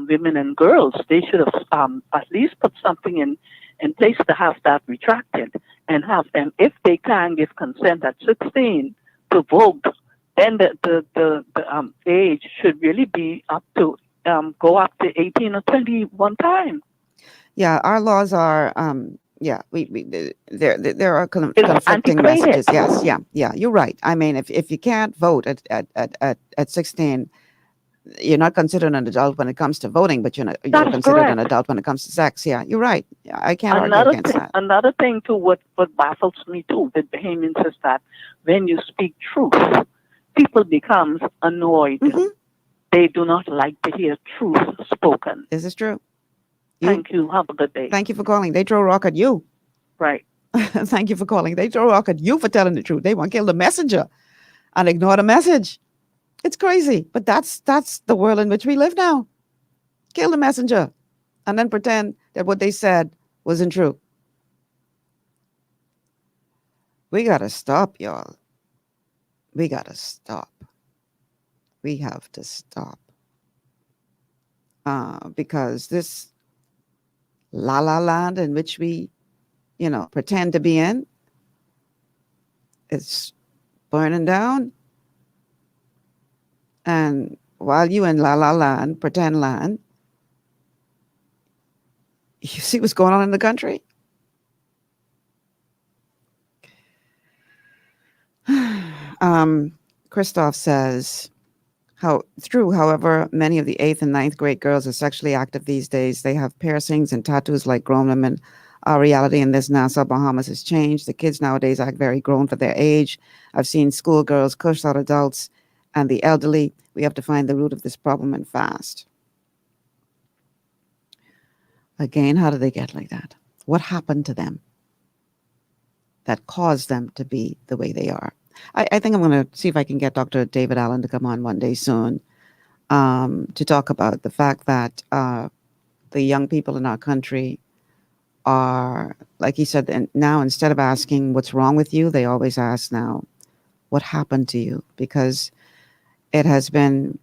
women and girls, they should have at least put something in place to have that retracted and have them, if they can give consent at 16 to vote, then the age should really be up to go up to 18 or 20 one time. Yeah, our laws are there are conflicting messages. Yes, yeah, you're right. I mean, if you can't vote at 16, you're not considered an adult when it comes to voting, but you're considered an adult when it comes to sex. Yeah, you're right. Yeah, I can't argue against that. Another thing too, what baffles me too with Bahamians is that when you speak truth, people become annoyed. They do not like to hear truth spoken. This is true. Thank you. Have a good day. Thank you for calling. They throw a rock at you. Right. Thank you for calling. They throw a rock at you for telling the truth. They want to kill the messenger and ignore the message. It's crazy, but that's the world in which we live now. Kill the messenger and then pretend that what they said wasn't true. We got to stop, y'all. We got to stop. We have to stop. Because this la la land in which we, pretend to be in, it's burning down. And while you in la la land, pretend land, you see what's going on in the country? Christoph says, however, many of the 8th and 9th grade girls are sexually active these days. They have piercings and tattoos like grown women. Our reality in this Nassau, Bahamas has changed. The kids nowadays act very grown for their age. I've seen schoolgirls cuss out adults and the elderly. We have to find the root of this problem and fast. Again, how did they get like that? What happened to them that caused them to be the way they are? I think I'm going to see if I can get Dr. David Allen to come on one day soon to talk about the fact that the young people in our country are, like he said, now instead of asking what's wrong with you, they always ask now, what happened to you? Because it has been,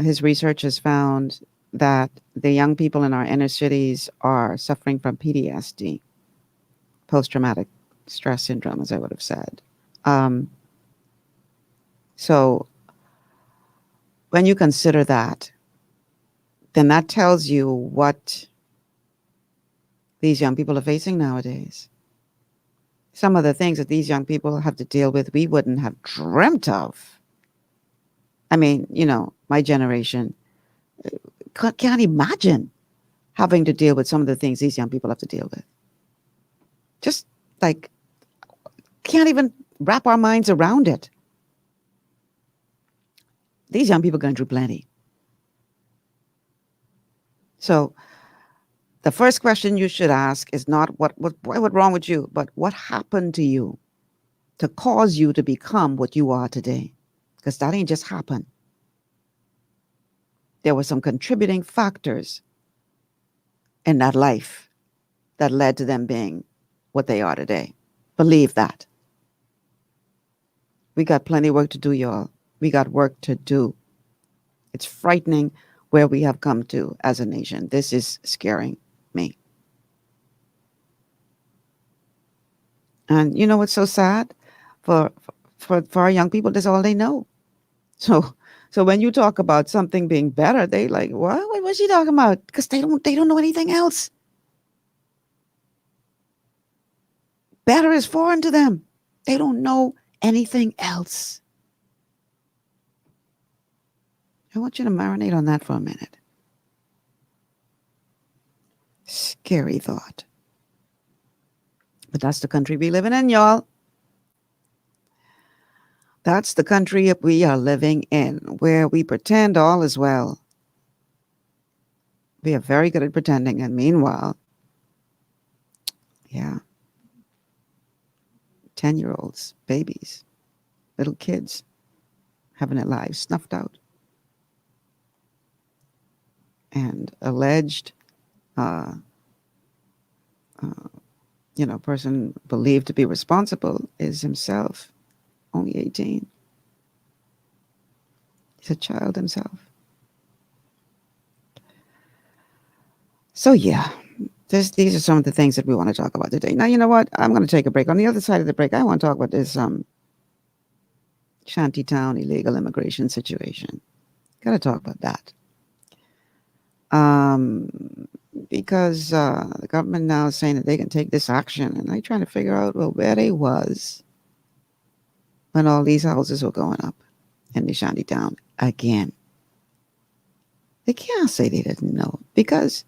his research has found that the young people in our inner cities are suffering from PTSD, post-traumatic stress syndrome, as I would have said. So when you consider that, then that tells you what these young people are facing nowadays. Some of the things that these young people have to deal with, we wouldn't have dreamt of. I mean, my generation can't imagine having to deal with some of the things these young people have to deal with. Just like, can't even wrap our minds around it. These young people are going through plenty. So the first question you should ask is not what's wrong with you, but what happened to you to cause you to become what you are today? Because that ain't just happen. There were some contributing factors in that life that led to them being what they are today. Believe that. We got plenty of work to do, y'all. We got work to do. It's frightening where we have come to as a nation. This is scaring me. And you know what's so sad? For our young people, that's all they know. So So when you talk about something being better, they like, what? What's she talking about? Because they don't know anything else. Better is foreign to them. They don't know anything else. I want you to marinate on that for a minute. Scary thought. But that's the country we living in, y'all. That's the country we are living in, where we pretend all is well. We are very good at pretending, and meanwhile, 10-year-olds, babies, little kids, having their lives snuffed out. And alleged, person believed to be responsible is himself only 18. He's a child himself. So these are some of the things that we want to talk about today. Now, you know what? I'm going to take a break. On the other side of the break, I want to talk about this shantytown illegal immigration situation. Got to talk about that. Because the government now is saying that they can take this action, and I'm trying to figure out, where they was when all these houses were going up in the shantytown again. They can't say they didn't know, because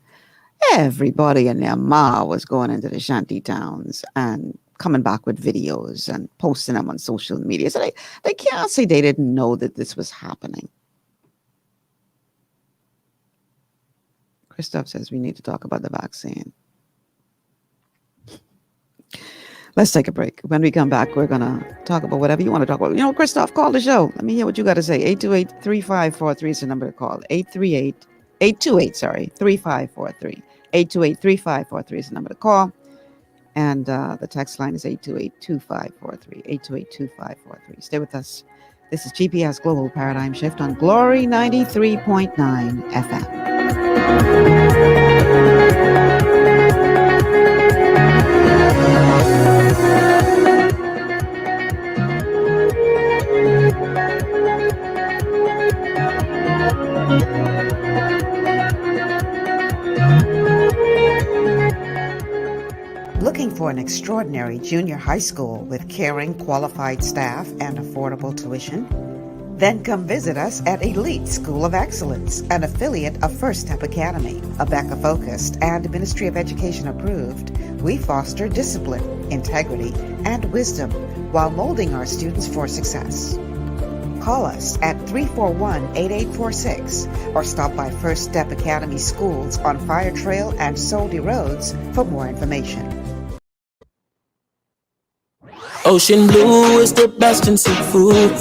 everybody and their ma was going into the shanty towns and coming back with videos and posting them on social media. So they can't say they didn't know that this was happening. Christoph says we need to talk about the vaccine. Let's take a break. When we come back, we're going to talk about whatever you want to talk about. Christoph, call the show. Let me hear what you got to say. 828-3543 is the number to call. 828-3543. 828-3543 is the number to call. And the text line is 828-2543. 828-2543. Stay with us. This is GPS Global Paradigm Shift on Glory 93.9 FM. Looking for an extraordinary junior high school with caring, qualified staff and affordable tuition? Then come visit us at Elite School of Excellence, an affiliate of First Step Academy. ABECA-focused and Ministry of Education approved, we foster discipline, integrity, and wisdom while molding our students for success. Call us at 341-8846 or stop by First Step Academy schools on Fire Trail and Soldy Roads for more information. Ocean blue is the best in seafood,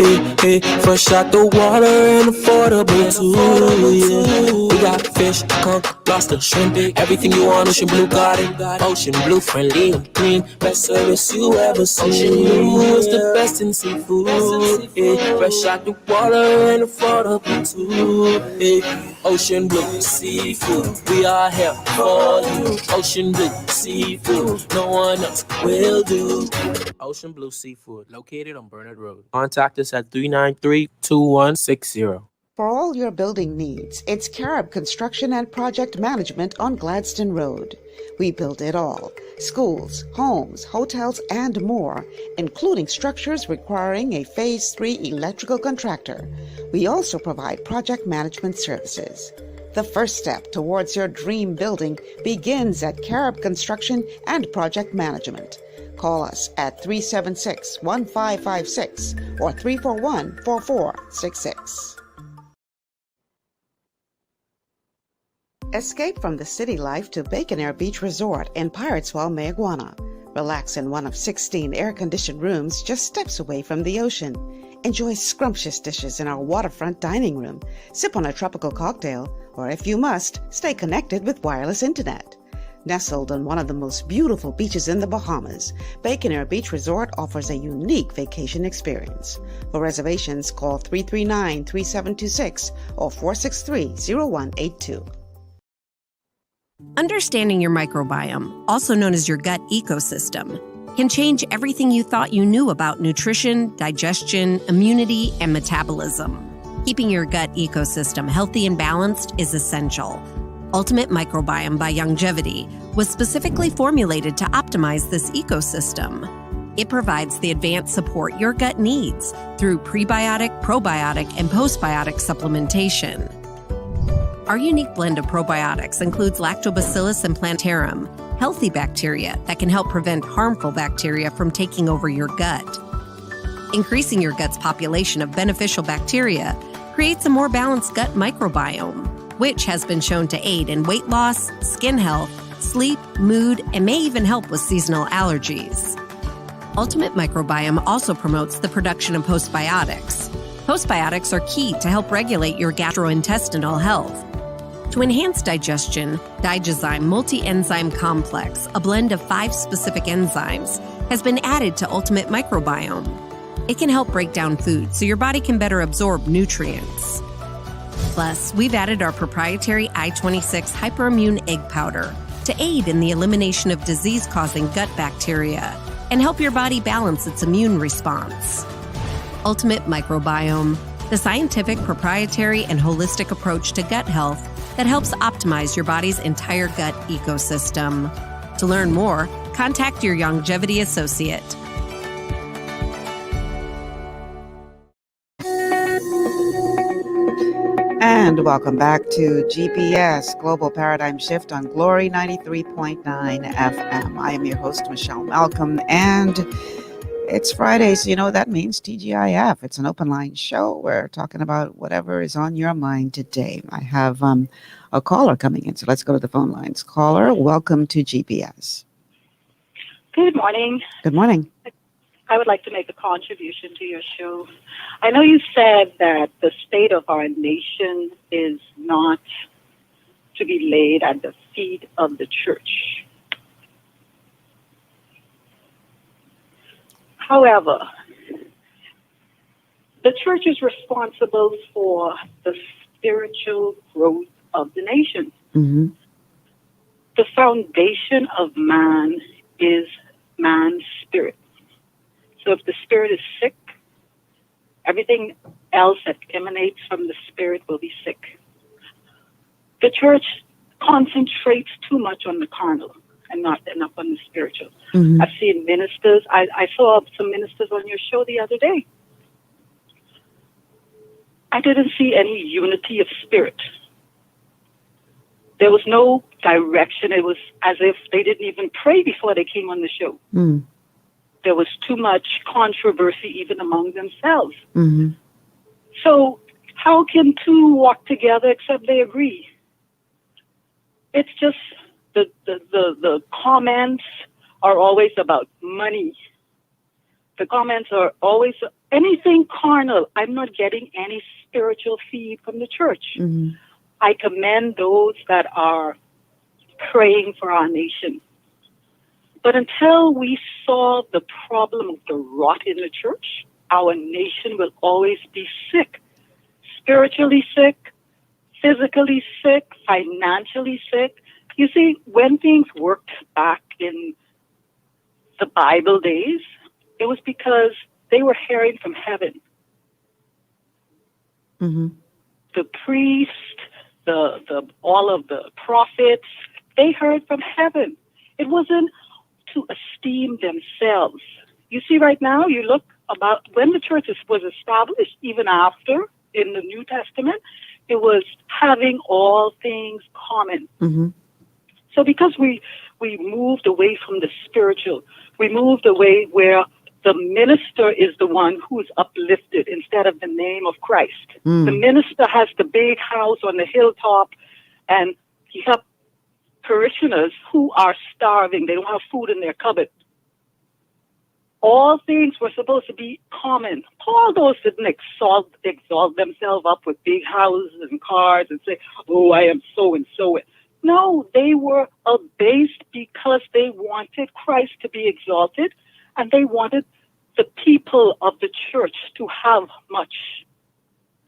hey. Fresh out the water and affordable too, yeah. We got fish, conch, lobster, shrimp, everything you want, Ocean Blue got it. Ocean Blue, friendly and clean, best service you ever seen. Ocean blue is the best in seafood, hey. Fresh out the water and affordable too, hey. Ocean Blue Seafood, we are here for you. Ocean Blue Seafood, no one else will do. Ocean Blue Seafood, located on Bernard Road. Contact us at 393-2160. For all your building needs, it's Carib Construction and Project Management on Gladstone Road. We build it all: schools, homes, hotels, and more, including structures requiring a Phase 3 electrical contractor. We also provide project management services. The first step towards your dream building begins at Carib Construction and Project Management. Call us at 376-1556 or 341-4466. Escape from the city life to Bacon Air Beach Resort in Pirateswell, Mayaguana. Relax in one of 16 air-conditioned rooms just steps away from the ocean. Enjoy scrumptious dishes in our waterfront dining room. Sip on a tropical cocktail, or if you must, stay connected with wireless internet. Nestled on one of the most beautiful beaches in the Bahamas, Bacon Air Beach Resort offers a unique vacation experience. For reservations, call 339-3726 or 463-0182. Understanding your microbiome, also known as your gut ecosystem, can change everything you thought you knew about nutrition, digestion, immunity, and metabolism. Keeping your gut ecosystem healthy and balanced is essential. Ultimate Microbiome by Longevity was specifically formulated to optimize this ecosystem. It provides the advanced support your gut needs through prebiotic, probiotic, and postbiotic supplementation. Our unique blend of probiotics includes Lactobacillus and Plantarum, healthy bacteria that can help prevent harmful bacteria from taking over your gut. Increasing your gut's population of beneficial bacteria creates a more balanced gut microbiome, which has been shown to aid in weight loss, skin health, sleep, mood, and may even help with seasonal allergies. Ultimate Microbiome also promotes the production of postbiotics. Postbiotics are key to help regulate your gastrointestinal health. To enhance digestion, Digizyme Multi-Enzyme Complex, a blend of 5 specific enzymes, has been added to Ultimate Microbiome. It can help break down food so your body can better absorb nutrients. Plus, we've added our proprietary I-26 hyperimmune egg powder to aid in the elimination of disease-causing gut bacteria and help your body balance its immune response. Ultimate Microbiome, the scientific, proprietary, and holistic approach to gut health that helps optimize your body's entire gut ecosystem. To learn more, contact your Longevity associate. And welcome back to GPS Global Paradigm Shift on Glory 93.9 FM. I am your host, Michelle Malcolm, and it's Friday, so you know what that means, TGIF. It's an open line show. We're talking about whatever is on your mind today. I have a caller coming in, so let's go to the phone lines. Caller, welcome to GPS. Good morning. Good morning. I would like to make a contribution to your show. I know you said that the state of our nation is not to be laid at the feet of the church. However, the church is responsible for the spiritual growth of the nation. Mm-hmm. The foundation of man is man's spirit. So if the spirit is sick, everything else that emanates from the spirit will be sick. The church concentrates too much on the carnal and not enough on the spiritual. Mm-hmm. I've seen ministers. I saw some ministers on your show the other day. I didn't see any unity of spirit. There was no direction. It was as if they didn't even pray before they came on the show. Mm. There was too much controversy even among themselves. Mm-hmm. So how can two walk together except they agree? It's just the comments are always about money. The comments are always anything carnal. I'm not getting any spiritual feed from the church. Mm-hmm. I commend those that are praying for our nation. But until we solve the problem of the rot in the church, our nation will always be sick. Spiritually sick, physically sick, financially sick. You see, when things worked back in the Bible days, it was because they were hearing from heaven. Mm-hmm. The priest, all of the prophets, they heard from heaven. It wasn't to esteem themselves. You see, right now, you look about when the church was established, even after in the New Testament, it was having all things common. Mm-hmm. So because we moved away from the spiritual, we moved away where the minister is the one who's uplifted instead of the name of Christ. Mm. The minister has the big house on the hilltop, and he has parishioners who are starving. They don't have food in their cupboard. All things were supposed to be common. All those didn't exalt themselves up with big houses and cars and say, oh, I am so and so. No, they were abased because they wanted Christ to be exalted, and they wanted the people of the church to have much.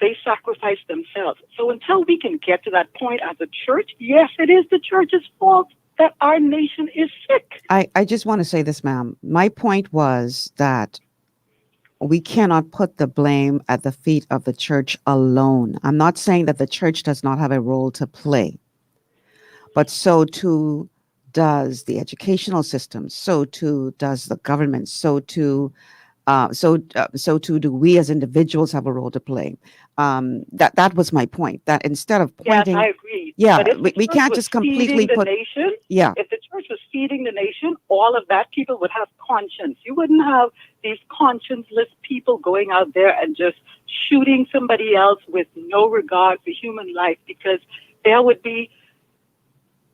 They sacrificed themselves. So until we can get to that point as a church, yes, it is the church's fault that our nation is sick. I just want to say this, ma'am. My point was that we cannot put the blame at the feet of the church alone. I'm not saying that the church does not have a role to play, but so too does the educational system, so too does the government, so too too do we as individuals have a role to play. That was my point. That instead of Yes, pointing, I agree. yeah, But if the we church can't was just completely feeding the put, nation, yeah, if the church was feeding the nation, all of that, people would have conscience. You wouldn't have these conscienceless people going out there and just shooting somebody else with no regard for human life, because there would be,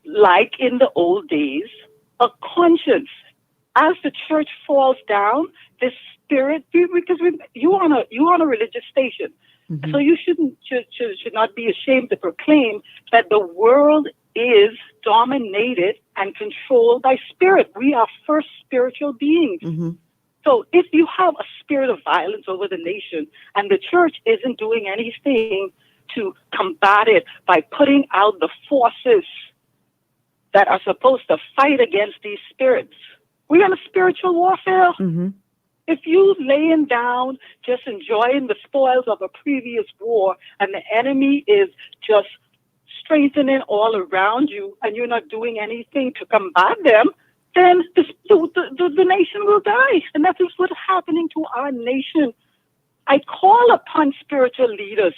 like in the old days, a conscience. As the church falls down, this spirit, because you on a religious station, so you should not be ashamed to proclaim that the world is dominated and controlled by spirit. We are first spiritual beings. So if you have a spirit of violence over the nation and the church isn't doing anything to combat it by putting out the forces that are supposed to fight against these spirits, we're in a spiritual warfare. If you laying down, just enjoying the spoils of a previous war, and the enemy is just strengthening all around you, and you're not doing anything to combat them, then the nation will die. And that is what's happening to our nation. I call upon spiritual leaders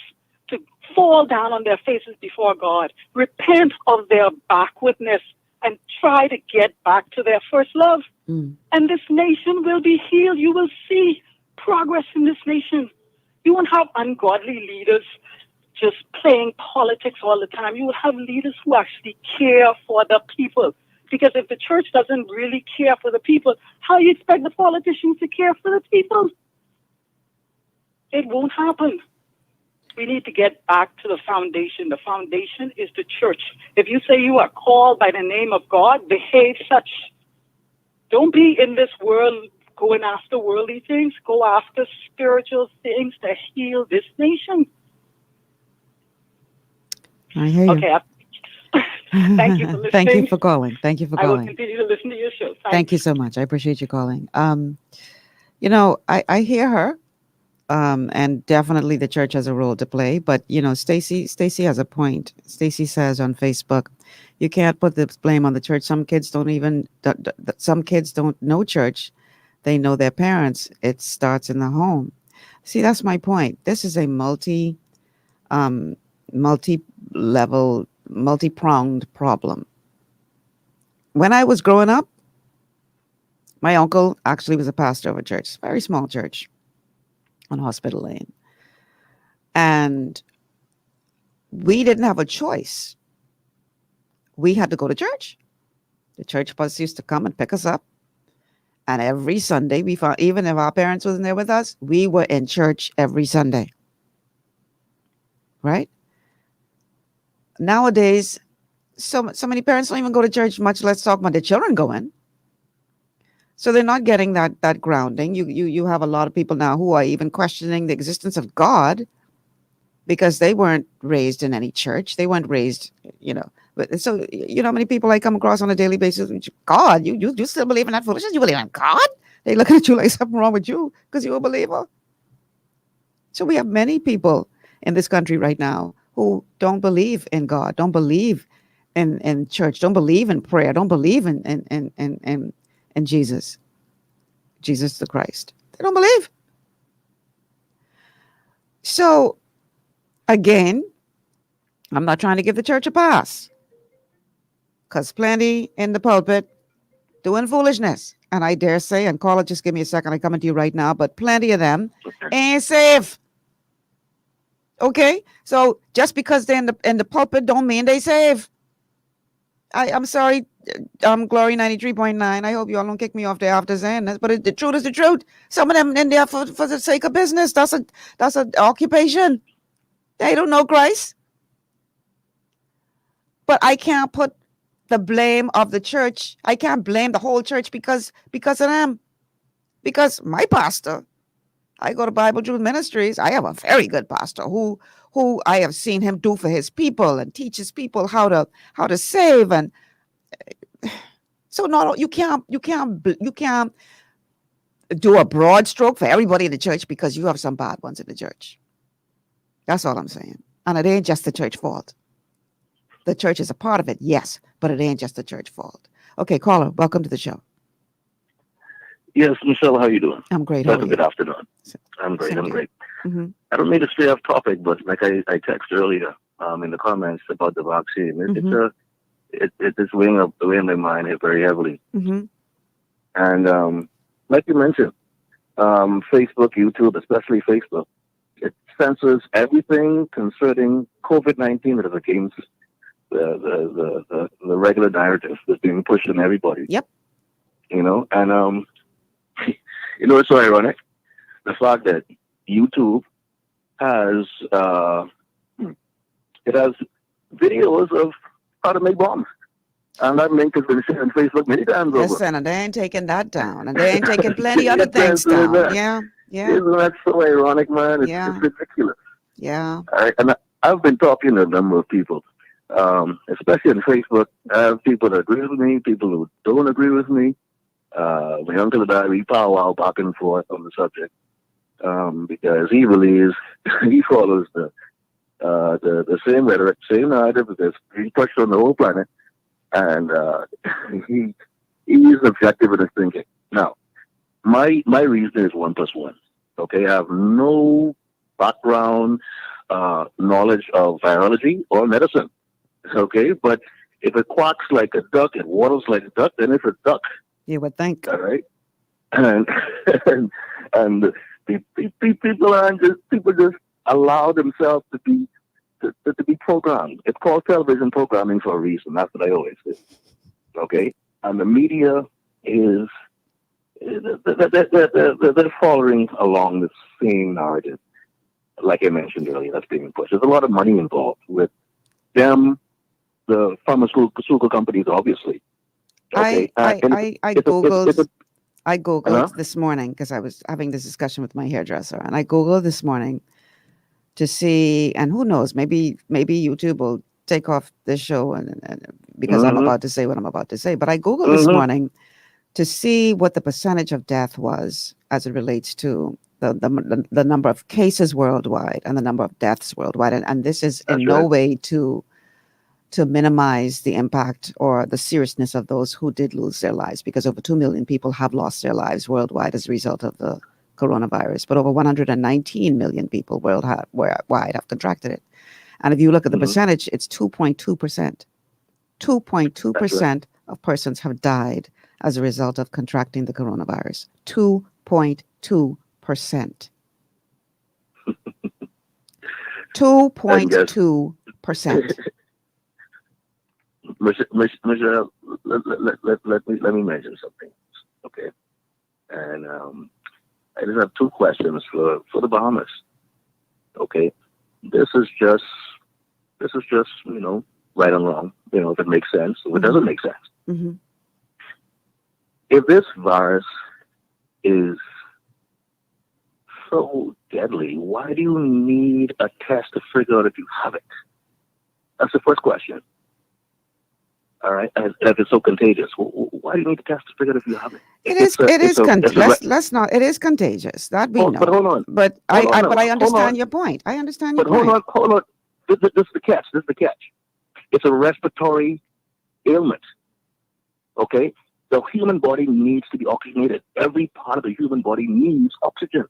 to fall down on their faces before God, repent of their backwardness, and try to get back to their first love. And this nation will be healed. You will see progress in this nation. You won't have ungodly leaders just playing politics all the time. You will have leaders who actually care for the people. Because if the church doesn't really care for the people, how do you expect the politicians to care for the people? It won't happen. We need to get back to the foundation. The foundation is the church. If you say you are called by the name of God, behave such. Don't be in this world going after worldly things. Go after spiritual things to heal this nation. I hear you. Okay. Thank you for listening. Thank you for calling. Thank you for I will calling. continue to listen to your show. Thank you so much. I appreciate you calling. You know, I hear her. And definitely the church has a role to play. But, you know, Stacy has a point. Stacy says on Facebook, you can't put the blame on the church. Some kids don't know church. They know their parents. It starts in the home. See, that's my point. This is a multi-level, multi-pronged problem. When I was growing up, my uncle actually was a pastor of a church, very small church on Hospital Lane. And we didn't have a choice. We had to go to church. The church bus used to come and pick us up. And every Sunday, we found, even if our parents wasn't there with us, we were in church every Sunday. Right? Nowadays, so many parents don't even go to church, much less talk about their children going. So they're not getting that grounding. You have a lot of people now who are even questioning the existence of God because they weren't raised in any church. They weren't raised, you know. So you know how many people I come across on a daily basis? God, you still believe in that foolishness? You believe in God? They look at you like something wrong with you because you're a believer. So we have many people in this country right now who don't believe in God, don't believe in church, don't believe in prayer, don't believe in Jesus the Christ. They don't believe. So again, I'm not trying to give the church a pass, because plenty in the pulpit doing foolishness, and I dare say, and call it, just give me a second, I'm coming to you right now, but plenty of them ain't safe. Okay, so just because they're in the pulpit don't mean they save. I'm sorry, Glory 93.9. I hope you all don't kick me off there after saying this, but the truth is the truth. Some of them in there for the sake of business. That's an occupation. They don't know Christ. But I can't put the blame of the church. I can't blame the whole church because of them. Because my pastor, I go to Bible Truth Ministries. I have a very good pastor who I have seen him do for his people and teaches people how to save. And so no, you can't do a broad stroke for everybody in the church because you have some bad ones in the church. That's all I'm saying. And it ain't just the church fault. The church is a part of it, yes, but it ain't just the church fault. Okay, caller, welcome to the show. Yes, Michelle, how you doing? I'm great. That's a good afternoon. I'm great. I'm great. Mm-hmm. I don't mean to stray off topic, but like I texted earlier in the comments about the vaccine, it's weighing in my mind very heavily. Mm-hmm. And like you mentioned, Facebook, YouTube, especially Facebook, it censors everything concerning COVID-19 that is against the regular narrative that's being pushed on everybody. Yep. You know, and it's so ironic, the fact that YouTube has videos of how to make bombs. And that link has been shared on Facebook many times over. Listen, and they ain't taking that down. And they ain't taking plenty other things down. Yeah. Isn't that so ironic, man? It's just ridiculous. Yeah. All right. And I've been talking to a number of people, especially on Facebook. I have people that agree with me, people who don't agree with me. My uncle and I, we powwow back and forth on the subject because he believes he follows the same rhetoric, same narrative that's being pushed on the whole planet, and he is objective in his thinking. Now, my reason is 1 + 1. Okay, I have no background knowledge of biology or medicine. Okay, but if it quacks like a duck, it waddles like a duck, then it's a duck. You would think. All right, and people just allow themselves to be programmed. It's called television programming for a reason. That's what I always say. Okay, and the media is they're following along the same narrative, like I mentioned earlier. That's being pushed. There's a lot of money involved with them, the pharmaceutical companies, obviously. Okay. I googled this morning because I was having this discussion with my hairdresser, and I googled this morning to see, and who knows, maybe YouTube will take off this show and because I'm about to say what I'm about to say. But I googled this morning to see what the percentage of death was as it relates to the number of cases worldwide and the number of deaths worldwide, and this is in no way to minimize the impact or the seriousness of those who did lose their lives, because over 2 million people have lost their lives worldwide as a result of the coronavirus, but over 119 million people worldwide have contracted it. And if you look at the percentage, it's 2.2%. 2.2% of persons have died as a result of contracting the coronavirus. 2.2%. 2.2%. Michelle, let me mention something, okay? And I just have 2 questions for the Bahamas, okay? This is just right and wrong, if it makes sense, if it doesn't make sense. Mm-hmm. If this virus is so deadly, why do you need a test to figure out if you have it? That's the first question. All right, and if it's so contagious, why do you need to test to figure out if you have it? It is contagious. That we know. But hold on. But I understand your point. I understand your point. Hold on. This is the catch. It's a respiratory ailment. Okay, the human body needs to be oxygenated. Every part of the human body needs oxygen.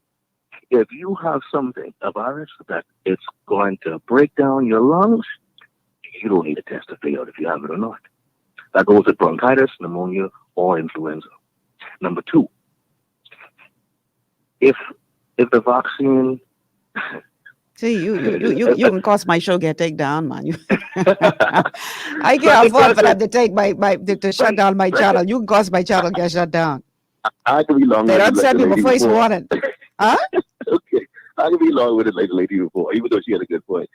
If you have a virus that it's going to break down your lungs, you don't need a test to figure out if you have it or not. That goes with bronchitis, pneumonia, or influenza. Number 2, if the vaccine... See, you can cause my show get taken down, man. I can't afford for them to take to shut down my channel. You can cause my channel get shut down. I can be long. They don't send me my face warning. Huh? Okay, I can be long with it like the lady before, even though she had a good point.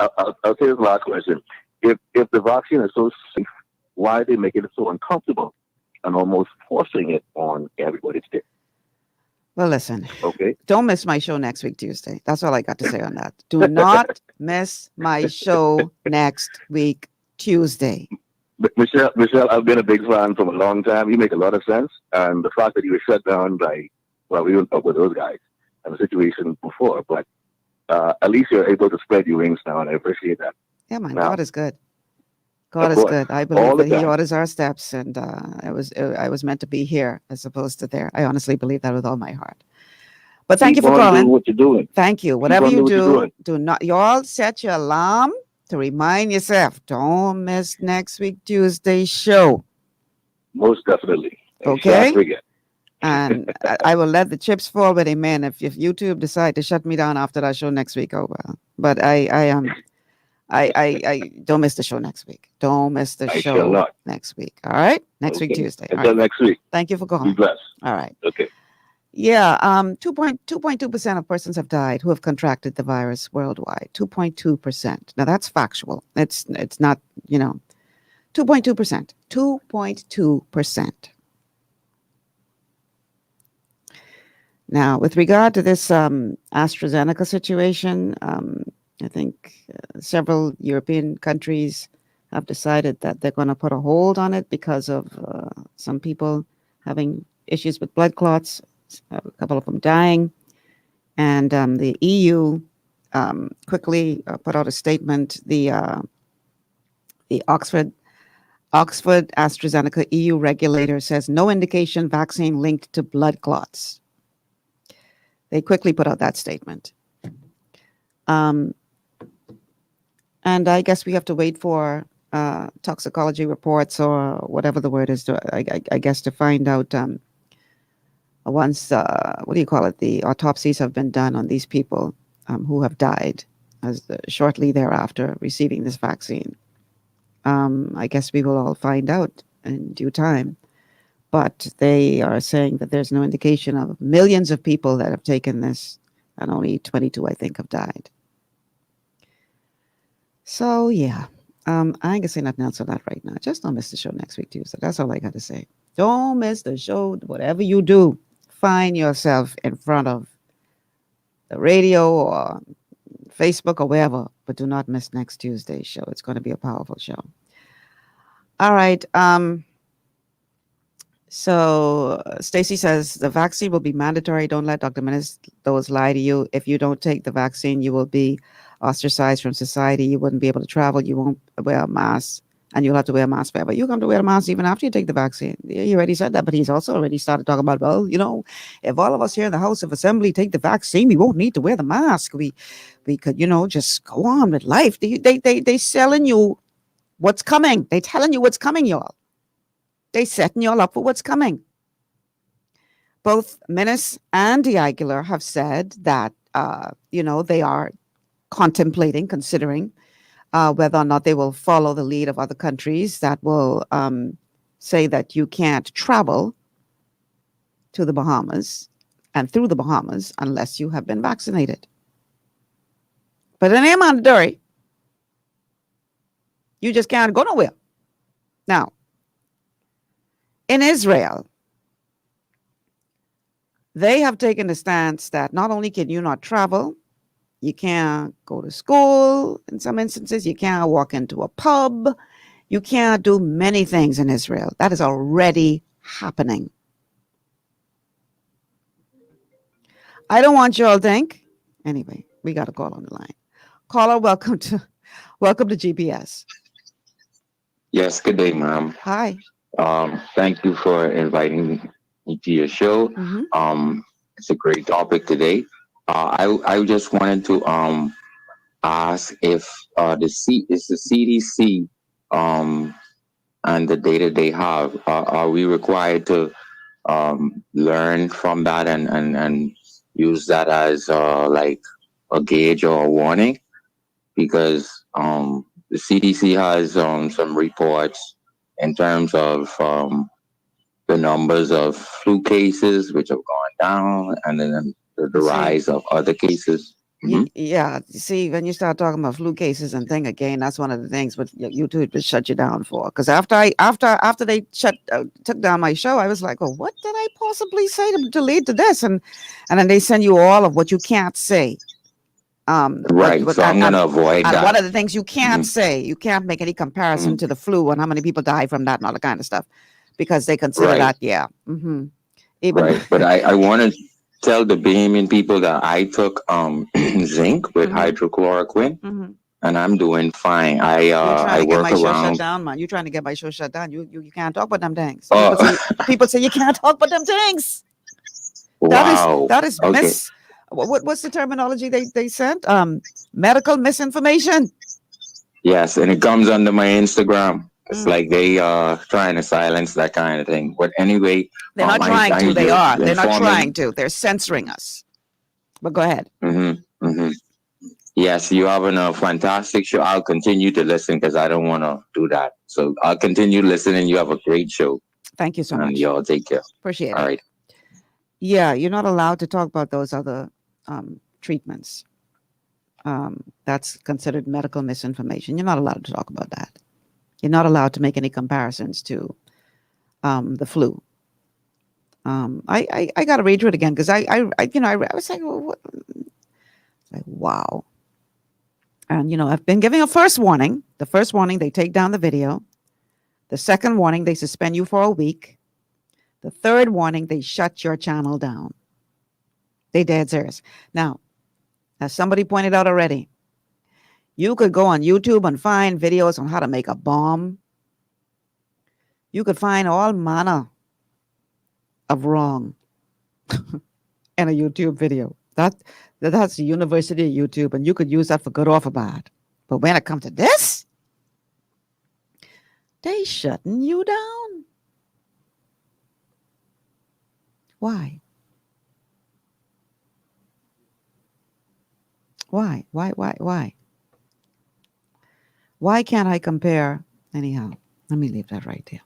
I'll say this last question. If the vaccine is so safe, why are they making it so uncomfortable and almost forcing it on everybody to take? Well, listen. Okay. Don't miss my show next week, Tuesday. That's all I got to say on that. Do not miss my show next week, Tuesday. Michelle, I've been a big fan for a long time. You make a lot of sense. And the fact that you were shut down by Well, we don't talk with those guys and the situation before, but at least you're able to spread your wings now, and I appreciate that. Yeah, man, Now, God is good. God of is course, good. I all believe the that He time. orders our steps, and I was meant to be here as opposed to there. I honestly believe that with all my heart. But thank you Keep for on doing calling. what you're doing. Thank you. Keep Whatever on you doing what you're do, doing. do not. You all set your alarm to remind yourself. Don't miss next week Tuesday's show. Most definitely. Okay. Shan't forget. And I will let the chips fall where they may. And if YouTube decide to shut me down after that show next week, oh well. But I don't miss the show next week. Don't miss the I shall show not. next week. All right, next week Okay. Tuesday. All Until right. next week. Thank you for Be calling. blessed. All right. Okay. Yeah. 2.2% of persons have died who have contracted the virus worldwide. 2.2%. Now that's factual. It's not 2.2%. 2.2%. Now, with regard to this AstraZeneca situation, I think several European countries have decided that they're going to put a hold on it because of some people having issues with blood clots, a couple of them dying. And the EU quickly put out a statement. The Oxford AstraZeneca EU regulator says no indication vaccine linked to blood clots. They quickly put out that statement. And I guess we have to wait for toxicology reports or whatever the word is, I guess, to find out once, what do you call it, the autopsies have been done on these people who have died shortly thereafter receiving this vaccine. I guess we will all find out in due time. But they are saying that there's no indication of millions of people that have taken this, and only 22, I think, have died. So, yeah, I ain't gonna say nothing else on that right now. Just don't miss the show next week, Tuesday. That's all I got to say. Don't miss the show. Whatever you do, find yourself in front of the radio or Facebook or wherever, but do not miss next Tuesday's show. It's going to be a powerful show. All right. So Stacy says the vaccine will be mandatory. Don't let Dr. Menados lie to you. If you don't take the vaccine, you will be ostracized from society. You wouldn't be able to travel. You won't wear a mask, and you'll have to wear a mask forever. You come to wear a mask even after you take the vaccine. He already said that, but he's also already started talking about, well, if all of us here in the House of Assembly take the vaccine, we won't need to wear the mask. We could, just go on with life. They selling you what's coming. They telling you what's coming, y'all. They setting you all up for what's coming. Both Menace and Diaghiler have said that, they are considering whether or not they will follow the lead of other countries that will say that you can't travel to the Bahamas and through the Bahamas unless you have been vaccinated. But in Amanduri, you just can't go nowhere. Now, in Israel, they have taken the stance that not only can you not travel, you can't go to school in some instances, you can't walk into a pub, you can't do many things in Israel. That is already happening. I don't want you all to think. Anyway, we got a call on the line. Caller, welcome to GPS. Yes, good day, ma'am. Hi. Thank you for inviting me to your show. Mm-hmm. It's a great topic today. I just wanted to ask if the CDC and the data they have, are we required to learn from that and use that as like a gauge or a warning? Because the CDC has some reports in terms of the numbers of flu cases, which have gone down, and then the rise of other cases. Mm-hmm. Yeah, see, when you start talking about flu cases and thing again, that's one of the things what YouTube just shut you down for. Because after they took down my show, I was like, well, what did I possibly say to lead to this? And then they send you all of what you can't say. Right, so I'm going to avoid that. One of the things you can't say, you can't make any comparison to the flu and how many people die from that and all that kind of stuff, because they consider that, yeah. Mm-hmm. Right, but I wanted tell the Bahamian people that I took zinc with hydrochloroquine, and I'm doing fine. You're trying I to get work my show shut around. down, man. You're trying to get my show shut down. You can't talk about them things. Oh, People say you can't talk about them things. wow. That is Okay. what's the terminology they sent? Medical misinformation. Yes, and it comes under my Instagram. It's like they trying to silence that kind of thing. But anyway, They're not trying to. I They just are. They're not informing. trying to. They're censoring us. But go ahead. Yes, you having a fantastic show. I'll continue to listen because I don't want to do that. So I'll continue listening. You have a great show. Thank you so And much. y'all take care. Appreciate All it. right. Yeah, you're not allowed to talk about those other treatments. That's considered medical misinformation. You're not allowed to talk about that. You're not allowed to make any comparisons to the flu. I got to read through it again because I was like, well, what? Like, wow. And I've been giving a first warning. The first warning, they take down the video. The second warning, they suspend you for a week. The third warning, they shut your channel down. They dead serious. Now, as somebody pointed out already, you could go on YouTube and find videos on how to make a bomb. You could find all manner of wrong in a YouTube video. That's the University of YouTube, and you could use that for good or for bad. But when it comes to this, they shutting you down. Why? Why? Why can't I compare? Anyhow, let me leave that right there.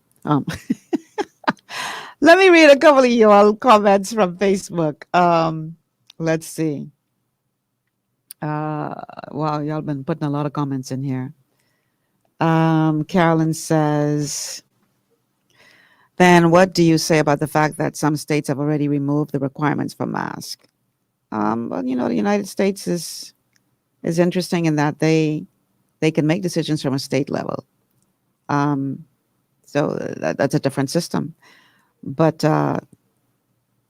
Let me read a couple of y'all comments from Facebook. Let's see. Wow, y'all been putting a lot of comments in here. Carolyn says, then what do you say about the fact that some states have already removed the requirements for masks? Well, the United States is interesting in that they can make decisions from a state level. So that's a different system. But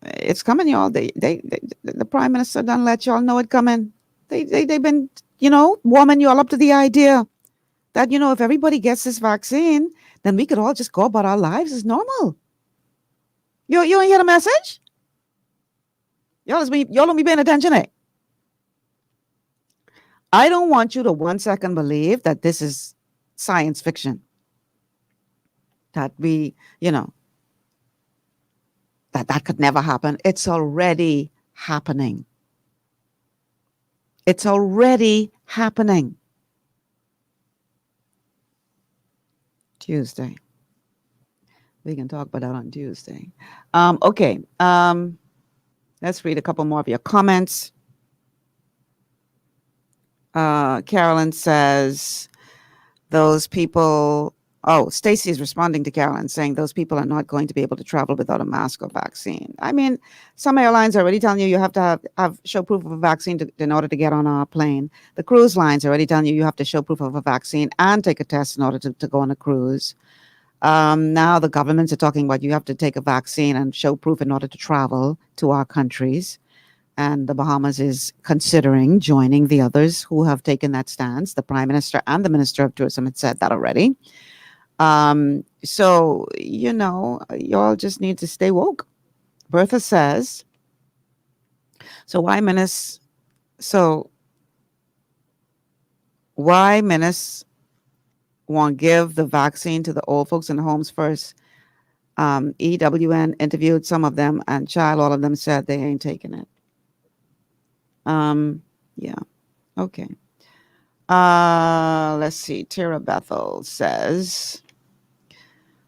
it's coming, y'all. The prime minister done let y'all know it coming. They've been, warming you all up to the idea that, if everybody gets this vaccine, then we could all just go about our lives as normal. You ain't hear the message? Y'all don't be paying attention, eh? I don't want you to 1 second believe that this is science fiction. That we, that could never happen. It's already happening. It's already happening. Tuesday. We can talk about that on Tuesday. Okay. Let's read a couple more of your comments. Carolyn says, those people... Oh, Stacy is responding to Carolyn, saying those people are not going to be able to travel without a mask or vaccine. I mean, some airlines are already telling you have to show proof of a vaccine in order to get on a plane. The cruise lines are already telling you have to show proof of a vaccine and take a test in order to go on a cruise. Now the governments are talking about you have to take a vaccine and show proof in order to travel to our countries. And the Bahamas is considering joining the others who have taken that stance. The Prime Minister and the Minister of Tourism had said that already. So, y'all just need to stay woke. Bertha says, why ministers won't give the vaccine to the old folks in the homes first? EWN interviewed some of them, and all of them said they ain't taking it. Yeah. Okay. Let's see. Tara Bethel says,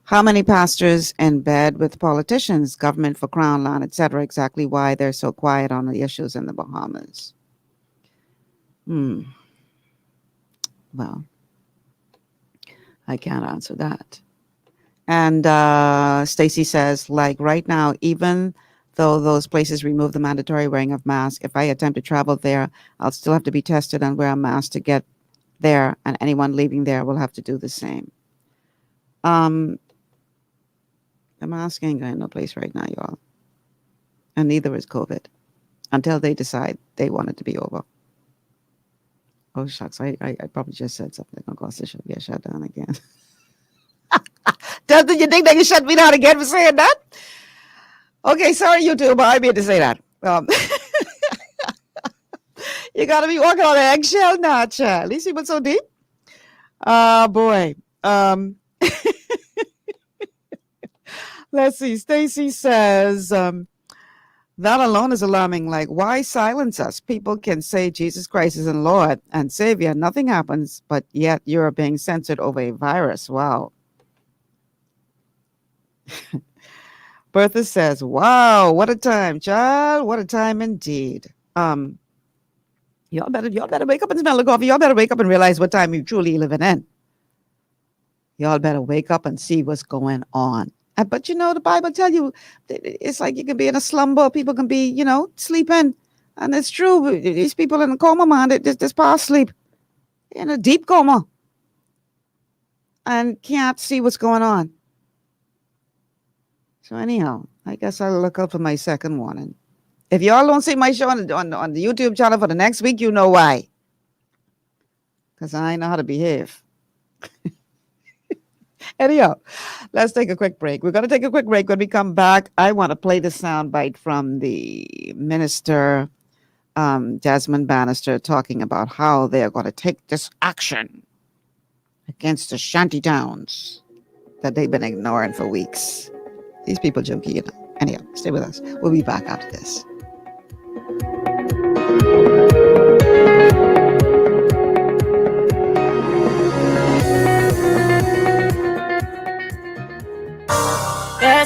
how many pastors in bed with politicians, government for crown land, etc.? Exactly why they're so quiet on the issues in the Bahamas. Well, I can't answer that. And Stacy says, like right now, even though those places remove the mandatory wearing of masks, if I attempt to travel there, I'll still have to be tested and wear a mask to get there, and anyone leaving there will have to do the same. The mask ain't going no place right now, y'all. And neither is COVID. until they decide they want it to be over. Oh, shucks. I probably just said something. Of course, it should get shut down again. Did you think they can shut me down again for saying that? Okay, sorry, YouTube. I mean to say that. You got to be walking on an eggshell now, child. At least you went so deep. Boy. Let's see. Stacy says, that alone is alarming. Like, why silence us? People can say Jesus Christ is the Lord and Savior. Nothing happens, but yet you're being censored over a virus. Wow. Bertha says, wow, what a time, child. What a time indeed. Y'all better wake up and smell the coffee. Y'all better wake up and realize what time you're truly living in. Y'all better wake up and see what's going on. But the Bible tell you, it's like you can be in a slumber. People can be, sleeping. And it's true. These people in a coma, man, they just past sleep. In a deep coma. And can't see what's going on. So anyhow, I guess I'll look out for my second warning. If y'all don't see my show on the YouTube channel for the next week, you know why. Because I know how to behave. Anyhow, let's take a quick break. We're going to take a quick break. When we come back, I want to play the soundbite from the minister, Jasmine Bannister, talking about how they're going to take this action against the shanty towns that they've been ignoring for weeks. These people jokey, Anyhow, stay with us. We'll be back after this.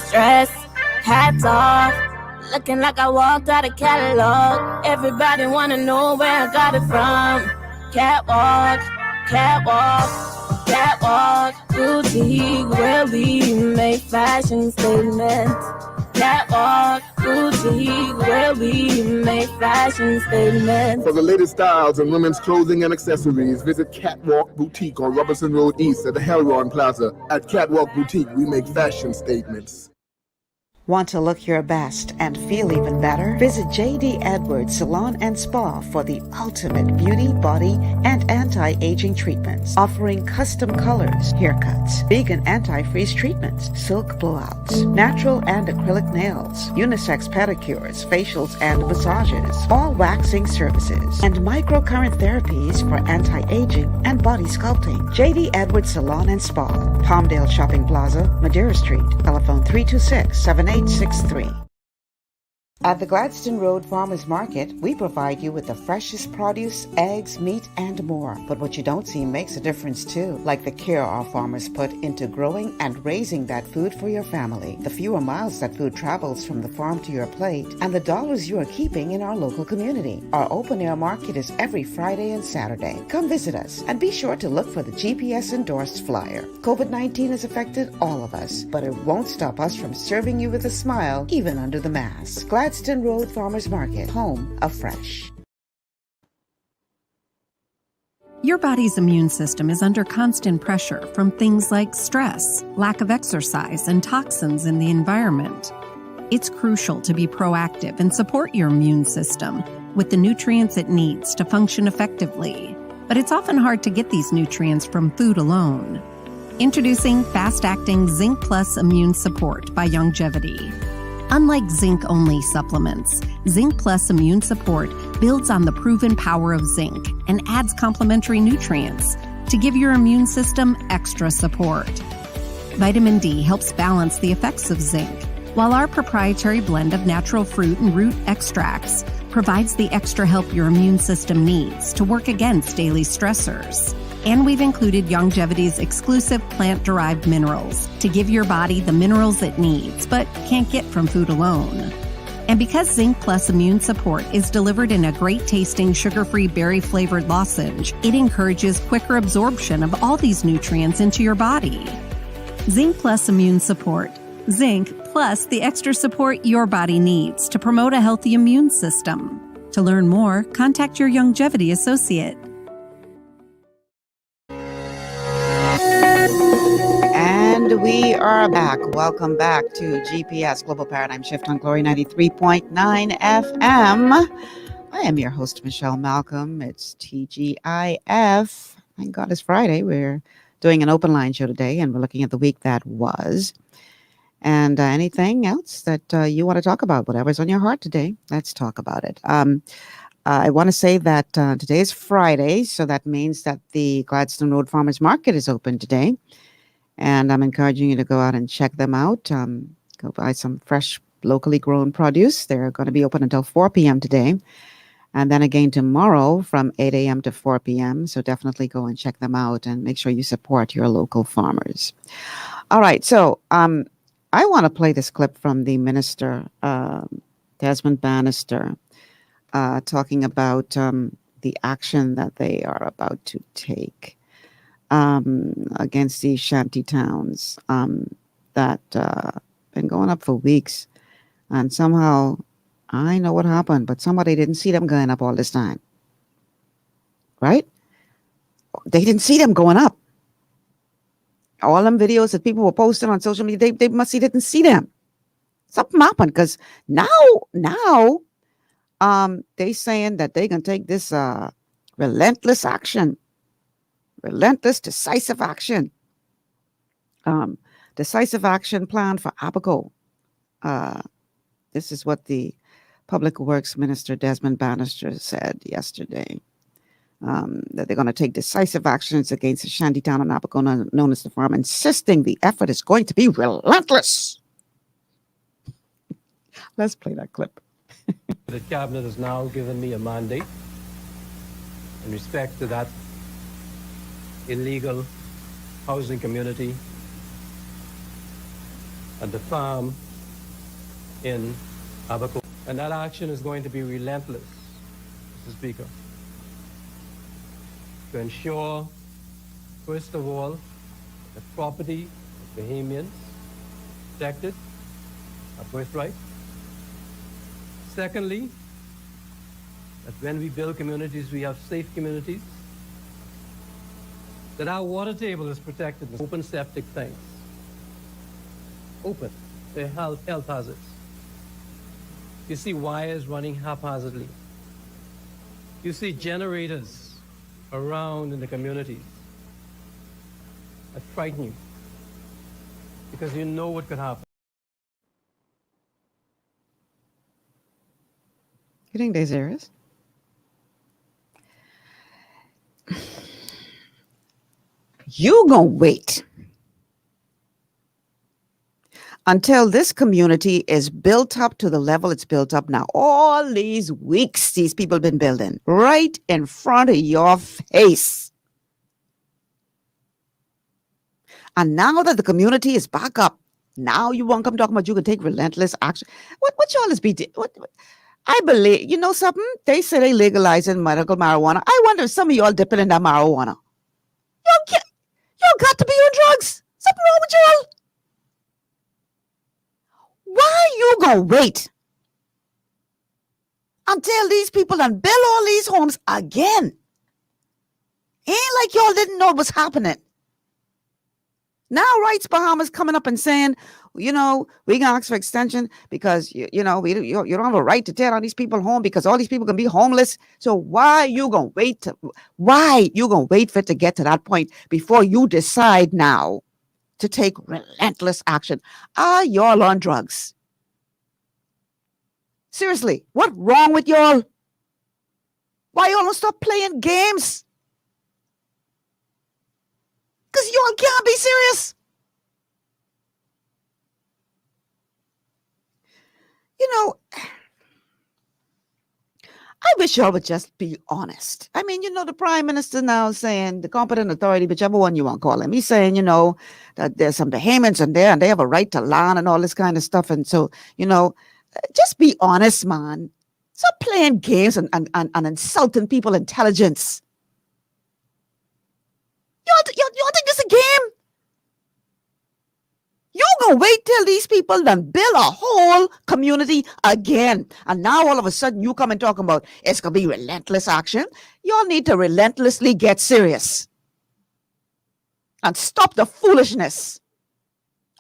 Stress, hats off, looking like I walked out of catalog. Everybody wanna know where I got it from. Catwalk, catwalk, catwalk, boutique, where we make fashion statements. Catwalk, boutique, where we make fashion statements. For the latest styles in women's clothing and accessories, visit Catwalk Boutique on Robertson Road East at the Hellron Plaza. At Catwalk Boutique, we make fashion statements. Want to look your best and feel even better? Visit J.D. Edwards Salon and Spa for the ultimate beauty, body, and anti-aging treatments, offering custom colors, haircuts, vegan anti-freeze treatments, silk blowouts, natural and acrylic nails, unisex pedicures, facials and massages, all waxing services, and microcurrent therapies for anti-aging and body sculpting. J.D. Edwards Salon and Spa, Palmdale Shopping Plaza, Madeira Street, telephone 326-7863. At the Gladstone Road Farmers Market, we provide you with the freshest produce, eggs, meat, and more. But what you don't see makes a difference too, like the care our farmers put into growing and raising that food for your family, the fewer miles that food travels from the farm to your plate, and the dollars you are keeping in our local community. Our open-air market is every Friday and Saturday. Come visit us, and be sure to look for the GPS-endorsed flyer. COVID-19 has affected all of us, but it won't stop us from serving you with a smile, even under the mask. Gladstone Road Farmers Market, home of fresh. Your body's immune system is under constant pressure from things like stress, lack of exercise, and toxins in the environment. It's crucial to be proactive and support your immune system with the nutrients it needs to function effectively. But it's often hard to get these nutrients from food alone. Introducing fast-acting Zinc Plus Immune Support by Longevity. Unlike zinc-only supplements, Zinc Plus Immune Support builds on the proven power of zinc and adds complementary nutrients to give your immune system extra support. Vitamin D helps balance the effects of zinc, while our proprietary blend of natural fruit and root extracts provides the extra help your immune system needs to work against daily stressors. And we've included Longevity's exclusive plant-derived minerals to give your body the minerals it needs, but can't get from food alone. And because Zinc Plus Immune Support is delivered in a great-tasting, sugar-free, berry-flavored lozenge, it encourages quicker absorption of all these nutrients into your body. Zinc Plus Immune Support. Zinc plus the extra support your body needs to promote a healthy immune system. To learn more, contact your Longevity associate. And And we are back. Welcome back to GPS Global Paradigm Shift on Glory 93.9 FM. I am your host, Michelle Malcolm. It's TGIF. Thank God it's Friday. We're doing an open line show today, and we're looking at the week that was. And anything else that you want to talk about, whatever's on your heart today, let's talk about it. I want to say that today is Friday, so that means that the Gladstone Road Farmers Market is open today. And I'm encouraging you to go out and check them out. Go buy some fresh, locally grown produce. They're going to be open until 4 p.m. today. And then again tomorrow from 8 a.m. to 4 p.m. So definitely go and check them out and make sure you support your local farmers. All right. So I want to play this clip from the minister, Desmond Bannister, talking about the action that they are about to take against these shanty towns that been going up for weeks. And somehow, I know what happened, but somebody didn't see them going up all this time. Right? They didn't see them going up. All them videos that people were posting on social media, they must didn't see them. Something happened because now they saying that they can take this relentless action. Relentless, decisive action. Decisive action plan for Abaco. This is what the Public Works Minister Desmond Bannister said yesterday. That they're going to take decisive actions against the shantytown in Abaco known as the farm, insisting the effort is going to be relentless. Let's play that clip. The cabinet has now given me a mandate in respect to that illegal housing community at the farm in Abaco. And that action is going to be relentless, Mr. Speaker, to ensure, first of all, the property of Bahamians protected, our birthright. Secondly, that when we build communities, we have safe communities, that our water table is protected, open septic tanks. Open. They're health hazards. You see wires running haphazardly. You see generators around in the communities that frighten you because you know what could happen. You think they're serious? You gonna wait until this community is built up to the level it's built up now. All these weeks these people been building right in front of your face. And now that the community is back up, now you want to come talking about you can take relentless action. What y'all is be what I believe, you know something? They say they legalizing medical marijuana. I wonder if some of y'all dipping in that marijuana. Y'all got to be on drugs. Something wrong with y'all. Why you gonna wait until these people done build all these homes again? Ain't like y'all didn't know what's happening. Now Rights Bahamas coming up and saying, you know, we can ask for extension because, you don't have a right to tear down these people home because all these people can be homeless. So why you going to wait? Why you going to wait for it to get to that point before you decide now to take relentless action? Are y'all on drugs? Seriously, what wrong with y'all? Why y'all don't stop playing games? Because y'all can't be serious. You know, I wish y'all would just be honest. I mean, the Prime Minister now saying, the competent authority, whichever one you want to call him, he's saying, that there's some Bahamians in there and they have a right to land and all this kind of stuff. And so, just be honest, man. Stop playing games and insulting people's intelligence. You think this is a game? You gonna wait till these people done build a whole community again. And now all of a sudden you come and talking about it's gonna be relentless action. Y'all need to relentlessly get serious. And stop the foolishness.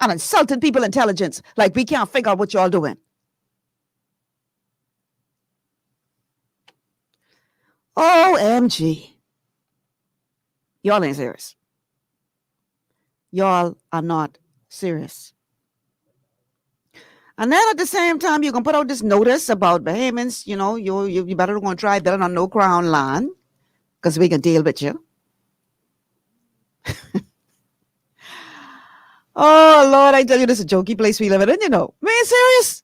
and insulting people intelligence like we can't figure out what y'all doing. OMG. Y'all ain't serious. Y'all are not serious. And then at the same time, you can put out this notice about Bahamians, you better go and try building on no crown land because we can deal with you. Oh, Lord, I tell you, this is a jokey place we live in, Man, serious?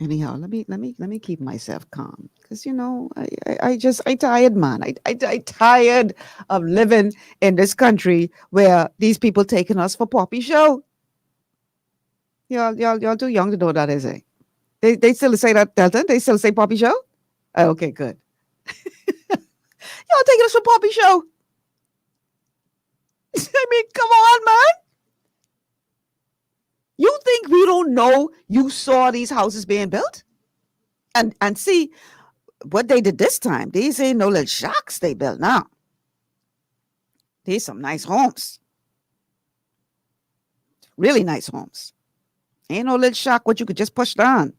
Anyhow, let me keep myself calm because I tired, man. I tired of living in this country where these people taking us for poppy show. Y'all too young to know what that is, eh? They still say that, Delton? They still say poppy show? Oh, okay, good. Y'all taking us for poppy show. I mean, come on, man. You think we don't know you saw these houses being built? And see what they did this time. These ain't no little shacks they built now. These some nice homes. Really nice homes. Ain't no little shack what you could just push down,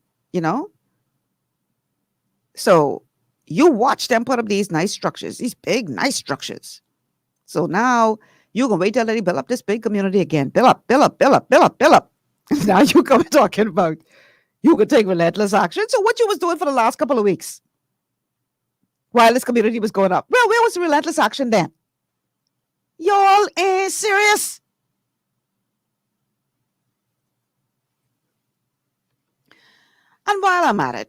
So you watch them put up these nice structures, these big, nice structures. So now you can wait till they build up this big community again. Build up. Now you come talking about you could take relentless action. So what you was doing for the last couple of weeks while this community was going up? Well, where was the relentless action then? Y'all ain't serious. And while I'm at it,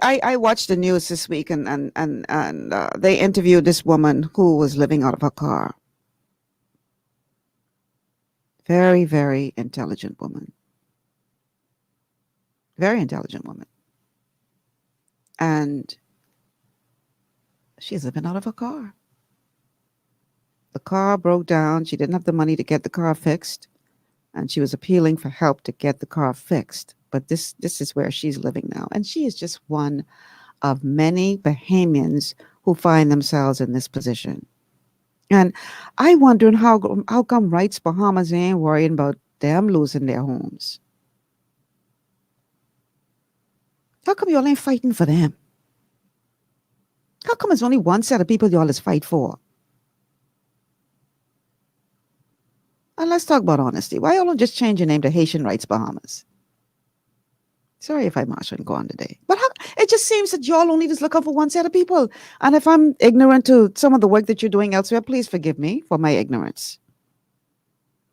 I watched the news this week and they interviewed this woman who was living out of her car. Very, very intelligent woman. Very intelligent woman. And she's living out of her car. The car broke down. She didn't have the money to get the car fixed. And she was appealing for help to get the car fixed. But this is where she's living now. And she is just one of many Bahamians who find themselves in this position. And I wondering how come Rights Bahamas ain't worrying about them losing their homes? How come y'all ain't fighting for them? How come it's only one set of people y'all is fight for? And let's talk about honesty. Why y'all don't just change your name to Haitian Rights Bahamas? Sorry if I march and go on today. But it just seems that y'all only just look out for one set of people. And if I'm ignorant to some of the work that you're doing elsewhere, please forgive me for my ignorance.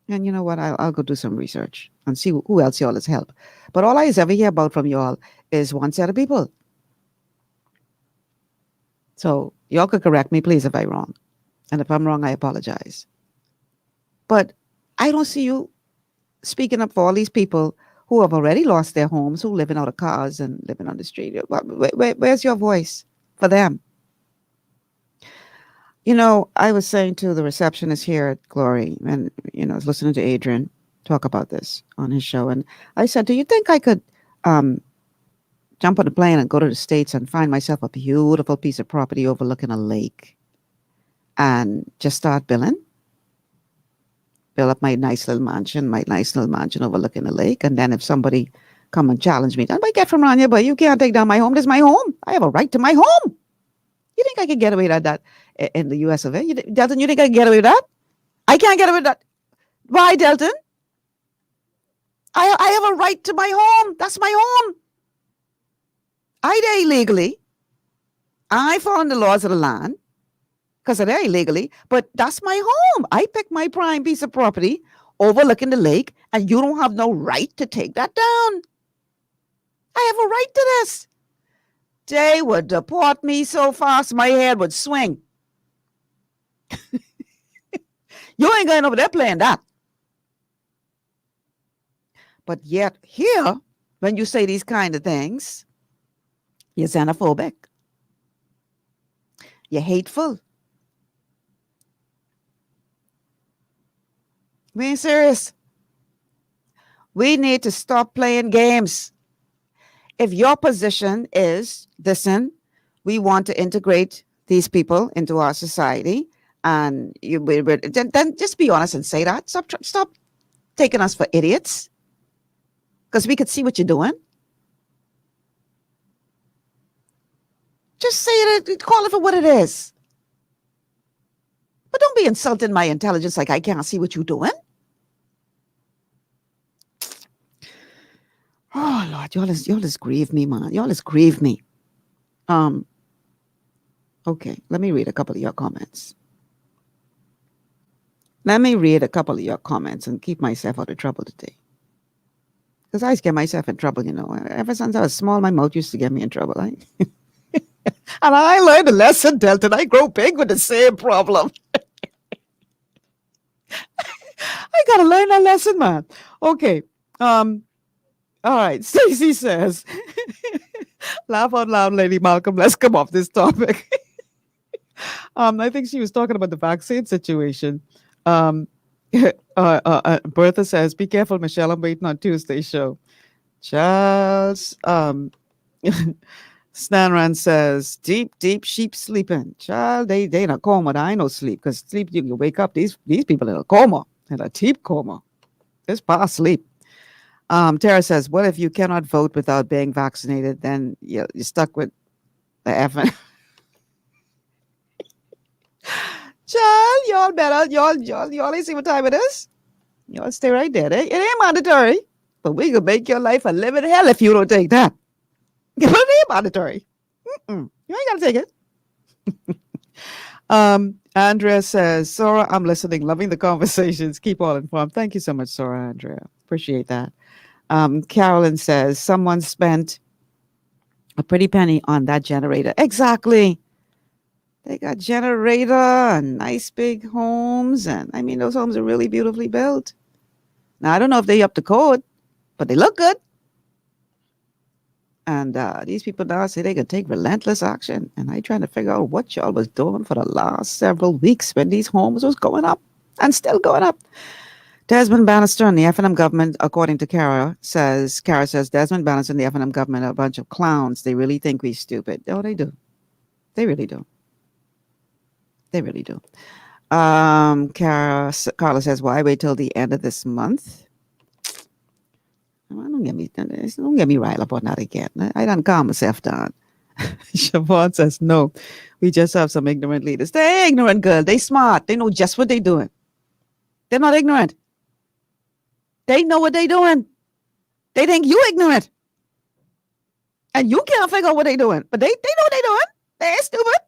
And you know what? I'll go do some research and see who else y'all has helped. But all I ever hear about from y'all is one set of people. So y'all could correct me, please, if I'm wrong. And if I'm wrong, I apologize. But I don't see you speaking up for all these people who have already lost their homes, who living out of cars and living on the street. Where's your voice for them? I was saying to the receptionist here at Glory, and, I was listening to Adrian talk about this on his show. And I said, do you think I could jump on a plane and go to the States and find myself a beautiful piece of property overlooking a lake and just start building? Build up my nice little mansion overlooking the lake. And then if somebody come and challenge me, I might get from around here, but you can't take down my home. This is my home. I have a right to my home. You think I could get away with that in the US of A? Delton, you think I can get away with that? I can't get away with that. Why, Delton? I have a right to my home. That's my home. I there illegally. I follow the laws of the land. Because they're illegally, but that's my home. I picked my prime piece of property overlooking the lake, and you don't have no right to take that down. I have a right to this. They would deport me so fast my head would swing. You ain't going over there playing that. But yet here, when you say these kind of things, you're xenophobic. You're hateful. We ain't serious. We need to stop playing games. If your position is, listen, we want to integrate these people into our society And then just be honest and say that. Stop taking us for idiots, because we could see what you're doing. Just say it, call it for what it is. But don't be insulting my intelligence like I can't see what you're doing. Oh Lord, y'all just grieve me, man. Y'all just grieve me. Okay, let me read a couple of your comments. Let me read a couple of your comments and keep myself out of trouble today. Because I used to get myself in trouble, you know. Ever since I was small, my mouth used to get me in trouble. And I learned a lesson, Delton. I grow big with the same problem. I gotta learn that lesson, man. Okay. All right. Stacey says, laugh out loud, Lady Malcolm. Let's come off this topic. I think she was talking about the vaccine situation. Bertha says, be careful, Michelle. I'm waiting on Tuesday's show. Charles, Stanran says, deep sheep sleeping. Child, they in a coma. I ain't no sleep, because sleep, you can wake up. These people in a coma, in a deep coma. It's past sleep. Tara says, well, if you cannot vote without being vaccinated, then you're stuck with the effing. Child, y'all better, y'all ain't see what time it is. Y'all stay right there. It ain't mandatory, but we could make your life a living hell if you don't take that. It ain't mandatory. You ain't gotta take it. Andrea says, Sora, I'm listening, loving the conversations. Keep all informed. Thank you so much, Sora, Andrea. Appreciate that. Carolyn says, someone spent a pretty penny on that generator. Exactly. They got generator and nice big homes. And I mean, those homes are really beautifully built. Now, I don't know if they up to code, but they look good. And these people now say they could take relentless action. And I trying to figure out what y'all was doing for the last several weeks when these homes was going up and still going up. Desmond Bannister and the F&M government, according to Kara says, Desmond Bannister and the F&M government are a bunch of clowns. They really think we're stupid. Oh, they do. They really do. They really do. Carla says, why wait till the end of this month? Well, don't get me riled up on that again. I done calm myself down. Siobhan says, no, we just have some ignorant leaders. They ain't ignorant, girl. They smart. They know just what they're doing. They're not ignorant. They know what they're doing. They think you ignorant. And you can't figure out what they're doing. But they know what they're doing. They ain't stupid.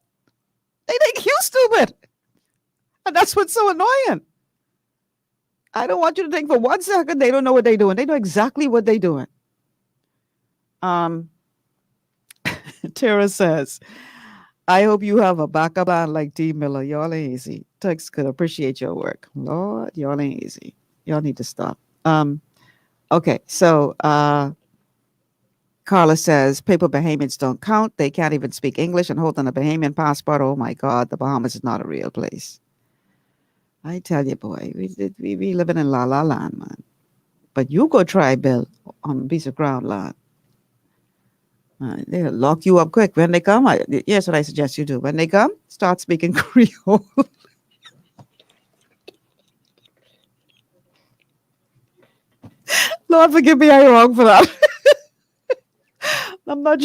They think you stupid. And that's what's so annoying. I don't want you to think for 1 second they don't know what they're doing. They know exactly what they're doing. Tara says, I hope you have a backup plan like D. Miller. Y'all ain't easy. Tex could appreciate your work. Lord, y'all ain't easy. Y'all need to stop. Okay, so Carla says, paper Bahamians don't count. They can't even speak English and hold on a Bahamian passport. Oh my God, the Bahamas is not a real place. I tell you, boy, we living in la la land, man. But you go try Bill on a piece of ground land. They'll lock you up quick when they come. Here's what I suggest you do. When they come, start speaking Creole. Lord, forgive me, I'm wrong for that. I'm not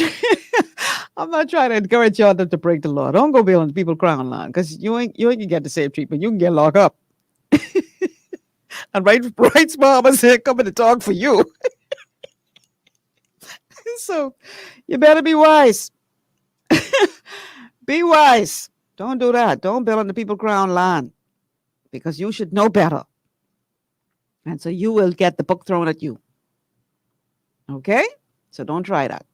trying to encourage y'all to break the law. Don't go be on people crown line, because you ain't gonna get the same treatment. You can get locked up. And rights mamas here coming to talk for you. So you better be wise. Be wise. Don't do that. Don't build on the people crown line, because you should know better. And so you will get the book thrown at you. Okay? So don't try that.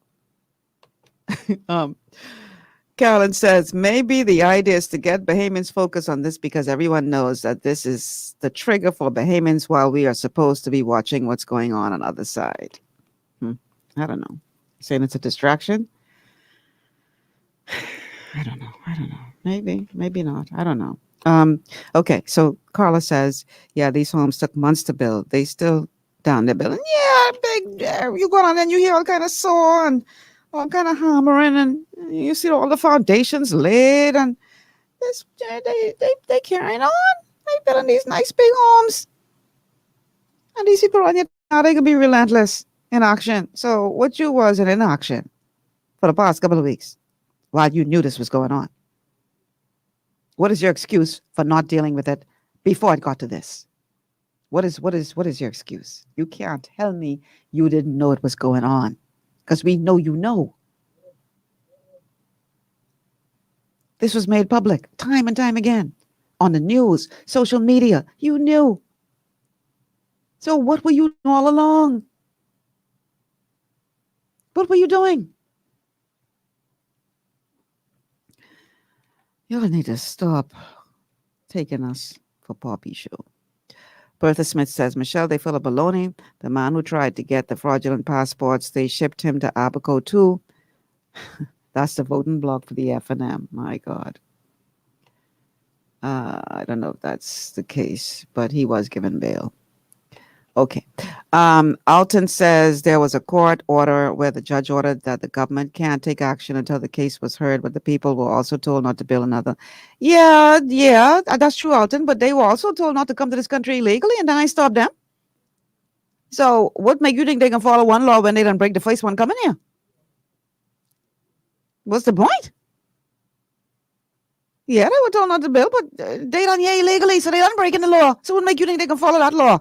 Carolyn says, maybe the idea is to get Bahamians focused on this because everyone knows that this is the trigger for Bahamians while we are supposed to be watching what's going on the other side. I don't know. Saying it's a distraction? I don't know. Maybe not. I don't know. Okay, so Carla says, yeah, these homes took months to build. They still down there building. Yeah, big. You go on and you hear all kind of saw and all kind of hammering, and you see all the foundations laid, and They carrying on. They building these nice big homes. And these people on your now they can be relentless in action. So what you was in inaction for the past couple of weeks while you knew this was going on? What is your excuse for not dealing with it before it got to this? What is your excuse? You can't tell me you didn't know it was going on, because we know you know. This was made public time and time again on the news, social media. You knew. So what were you doing all along? What were you doing? Y'all need to stop taking us for Poppy show. Bertha Smith says, Michelle, they full of baloney. The man who tried to get the fraudulent passports, they shipped him to Abaco too. That's the voting bloc for the FNM. My God. I don't know if that's the case, but he was given bail. Okay. Alton says there was a court order where the judge ordered that the government can't take action until the case was heard, but the people were also told not to build another. Yeah, that's true, Alton, but they were also told not to come to this country illegally, and then I stopped them. So what make you think they can follow one law when they don't break the first one coming here? What's the point? Yeah, they were told not to build, but they done here illegally, so they done breaking the law. So what make you think they can follow that law?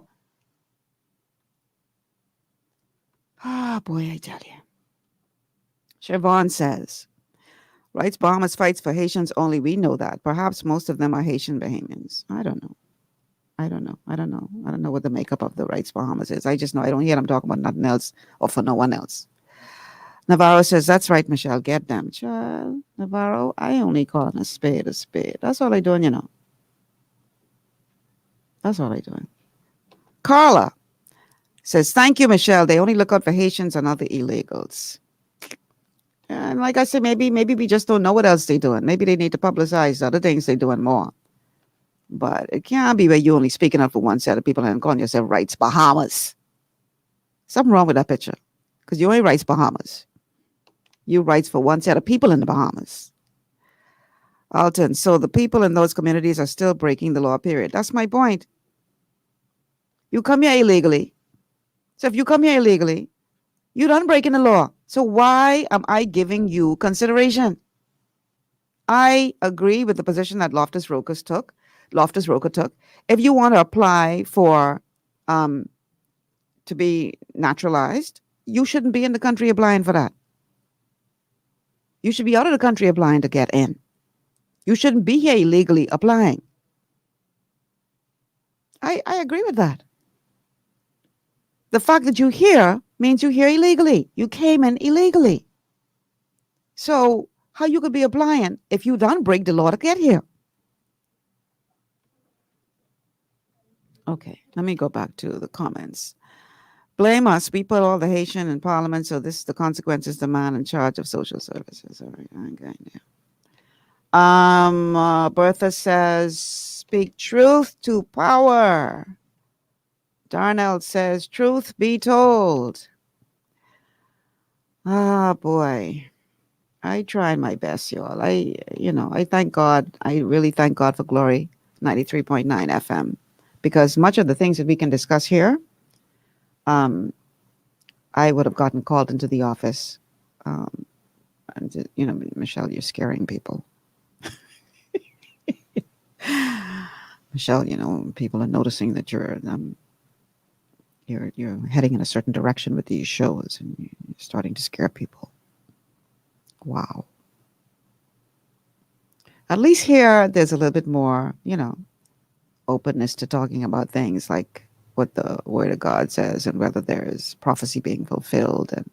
Ah, boy, I tell you. Siobhan says, Rights Bahamas fights for Haitians only. We know that. Perhaps most of them are Haitian Bahamians. I don't know. I don't know what the makeup of the Rights Bahamas is. I just know I don't hear them talk about nothing else or for no one else. Navarro says, that's right, Michelle. Get them. Child, Navarro, I only call a spade a spade. That's all I doing, you know. That's all I doing. Carla says, thank you, Michelle. They only look out for Haitians and other illegals. And like I said, maybe we just don't know what else they're doing. Maybe they need to publicize the other things they're doing more. But it can't be where you're only speaking up for one set of people and calling yourself Rights Bahamas. Something wrong with that picture. Because you ain't Rights Bahamas. You rights for one set of people in the Bahamas. Alton, so the people in those communities are still breaking the law, period. That's my point. You come here illegally. So if you come here illegally, you done breaking the law. So why am I giving you consideration? I agree with the position that Loftus Roker took. If you want to apply for to be naturalized, you shouldn't be in the country applying for that. You should be out of the country applying to get in. You shouldn't be here illegally applying. I agree with that. The fact that you're here means you're here illegally. You came in illegally. So how you could be applying if you don't break the law to get here? Okay, let me go back to the comments. Blame us. We put all the Haitian in parliament, so this is the consequences. The man in charge of social services. All right, I'm going there. Bertha says, speak truth to power. Darnell says, truth be told. Ah, boy. I tried my best, y'all. I thank God. I really thank God for Glory 93.9 FM, because much of the things that we can discuss here, I would have gotten called into the office. And, Michelle, you're scaring people. Michelle, people are noticing that you're heading in a certain direction with these shows, and you're starting to scare people. Wow. At least here, there's a little bit more, openness to talking about things like what the Word of God says and whether there is prophecy being fulfilled and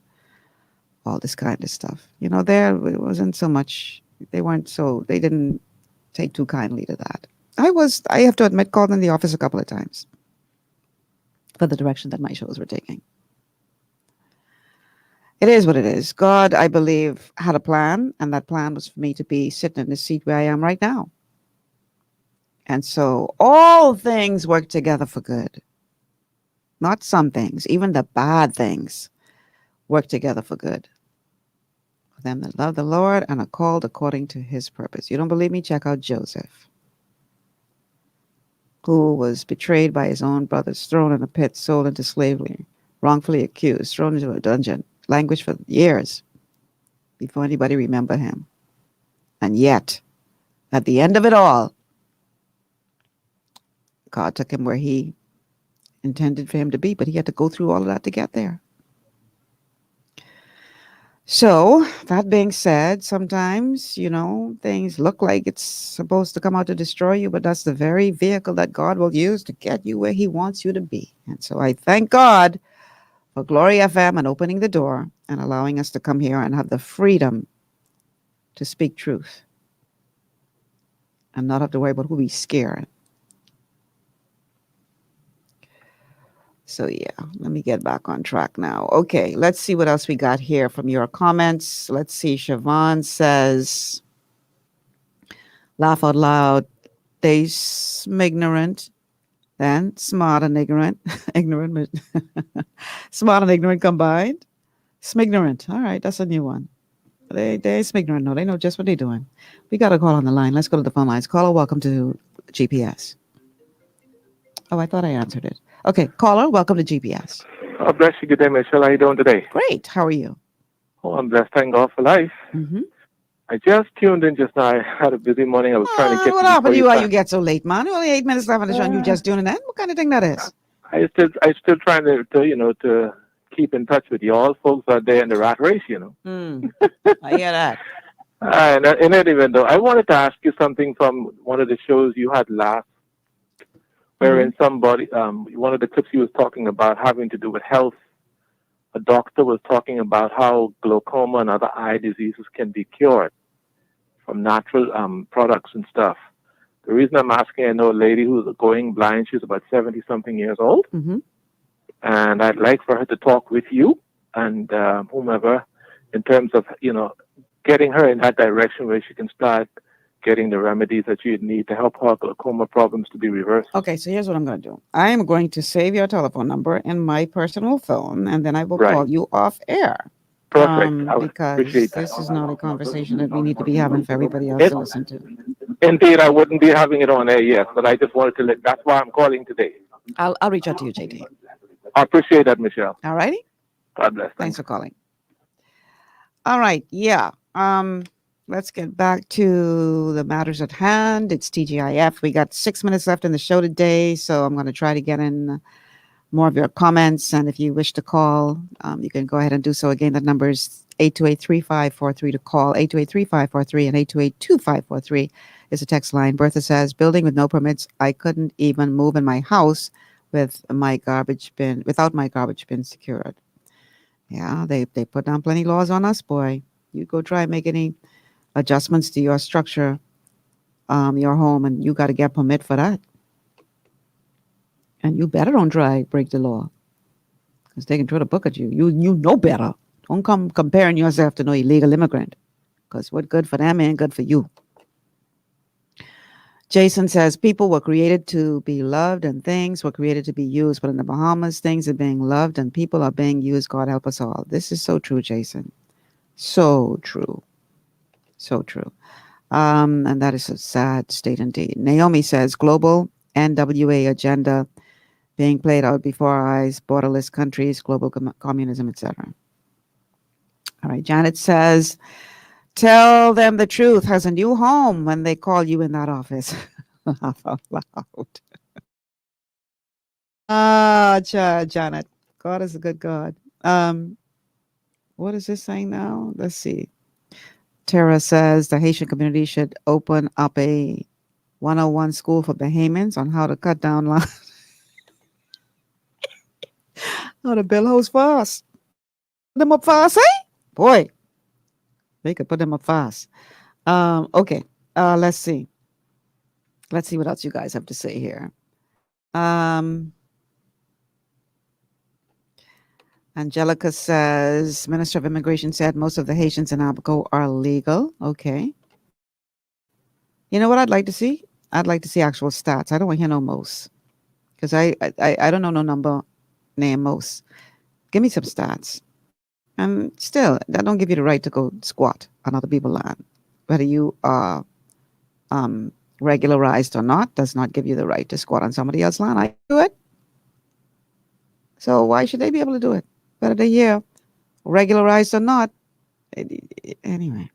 all this kind of stuff. There it wasn't so much, they didn't take too kindly to that. I have to admit, called in the office a couple of times for the direction that my shows were taking. It is what it is. God, I believe, had a plan, and that plan was for me to be sitting in the seat where I am right now. And so all things work together for good. Not some things, even the bad things work together for good. For them that love the Lord and are called according to his purpose. You don't believe me? Check out Joseph, who was betrayed by his own brothers, thrown in a pit, sold into slavery, wrongfully accused, thrown into a dungeon, languished for years before anybody remembered him. And yet, at the end of it all, God took him where he intended for him to be, but he had to go through all of that to get there. So, that being said, sometimes, things look like it's supposed to come out to destroy you, but that's the very vehicle that God will use to get you where he wants you to be. And so I thank God for Glory FM and opening the door and allowing us to come here and have the freedom to speak truth and not have to worry about who we scare. So yeah, let me get back on track now. Okay, let's see what else we got here from your comments. Let's see. Siobhan says, laugh out loud. They smignorant, then smart and ignorant. Ignorant. Smart and ignorant combined. Smignorant. All right, that's a new one. They smignorant. No, they know just what they're doing. We got a call on the line. Let's go to the phone lines. Caller, welcome to GPS. Oh, I thought I answered it. Okay, caller, welcome to GPS. Oh, bless you. Good day, Michelle. How are you doing today? Great. How are you? Oh, I'm blessed. Thank God for life. Mm-hmm. I just tuned in just now. I had a busy morning. I was trying to get what to happened to you? before Why you get so late, man? Only 8 minutes left on the show and you just doing that? What kind of thing that is? I still trying to keep in touch with you all folks out there in the rat race, I hear that. And in any event, though, I wanted to ask you something from one of the shows you had last, wherein somebody, one of the clips you was talking about having to do with health. A doctor was talking about how glaucoma and other eye diseases can be cured from natural products and stuff. The reason I'm asking, I know a lady who's going blind. She's about 70-something years old. Mm-hmm. And I'd like for her to talk with you and whomever in terms of, getting her in that direction where she can start getting the remedies that you need to help her glaucoma problems to be reversed. Okay, so here's what I'm going to do. I am going to save your telephone number in my personal phone, and then I will call you off air. Perfect. I would because appreciate that. this is not a conversation that we need to be having for everybody else to listen to. Indeed, I wouldn't be having it on air, yes, but I just wanted to that's why I'm calling today. I'll reach out to you, JD. I appreciate that, Michelle. All righty. God bless. Thanks for calling. All right, yeah. Let's get back to the matters at hand. It's TGIF. We got 6 minutes left in the show today, so I'm going to try to get in more of your comments. And if you wish to call, you can go ahead and do so. Again, the number is 828-3543 to call, 828-3543 and 828-2543 is a text line. Bertha says, building with no permits. I couldn't even move in my house without my garbage bin secured. Yeah, they put down plenty laws on us, boy. You go try and make any adjustments to your structure, your home, and you got to get permit for that. And you better don't try break the law, because they can throw the book at you. You know better. Don't come comparing yourself to no illegal immigrant, because what good for them ain't good for you. Jason says, people were created to be loved and things were created to be used. But in the Bahamas, things are being loved and people are being used. God help us all. This is so true, Jason. So true. So true. And that is a sad state indeed. Naomi says, global NWA agenda being played out before our eyes, borderless countries, global communism, etc. All right. Janet says, tell them the truth has a new home when they call you in that office. Laugh out loud. Janet, God is a good God. What is this saying now? Let's see. Tara says the Haitian community should open up a 101 school for Bahamians on how to cut down lines. How to build house fast. Put them up fast, eh? Boy, they could put them up fast. Okay, let's see. Let's see what else you guys have to say here. Angelica says, Minister of Immigration said most of the Haitians in Abaco are legal. Okay. You know what I'd like to see? I'd like to see actual stats. I don't want to hear no most. Because I don't know no number named most. Give me some stats. And still, that don't give you the right to go squat on other people's land. Whether you are regularized or not does not give you the right to squat on somebody else's land. I do it. So why should they be able to do it? Whether they're here, regularized or not. Anyway.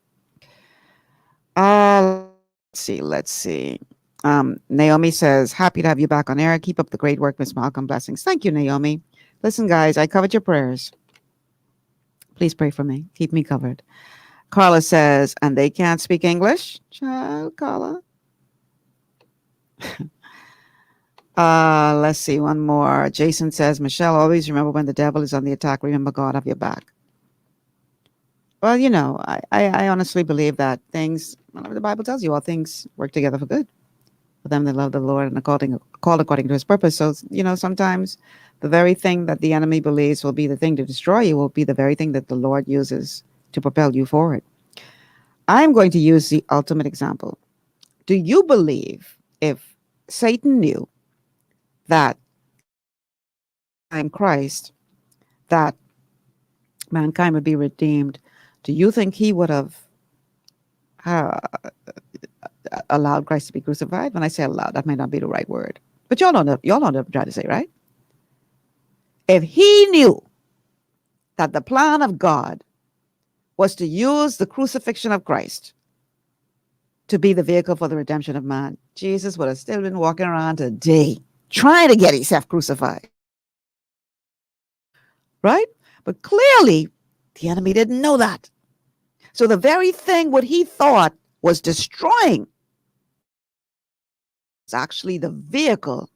Let's see. Naomi says, happy to have you back on air. Keep up the great work, Miss Malcolm. Blessings. Thank you, Naomi. Listen, guys, I covered your prayers. Please pray for me. Keep me covered. Carla says, and they can't speak English? Child, Carla. Let's see, one more. Jason says, Michelle, always remember when the devil is on the attack, remember God have your back. Well, you know, I honestly believe that things, the Bible tells you all things work together for good. For them that love the Lord and called according to his purpose. So, you know, sometimes the very thing that the enemy believes will be the thing to destroy you will be the very thing that the Lord uses to propel you forward. I'm going to use the ultimate example. Do you believe if Satan knew that I'm Christ, that mankind would be redeemed, do you think he would have allowed Christ to be crucified? When I say allowed, that may not be the right word. But y'all know what I'm trying to say, right? If he knew that the plan of God was to use the crucifixion of Christ to be the vehicle for the redemption of man, Jesus would have still been walking around today trying to get himself crucified. Right? But clearly, the enemy didn't know that. So the very thing what he thought was destroying is actually the vehicle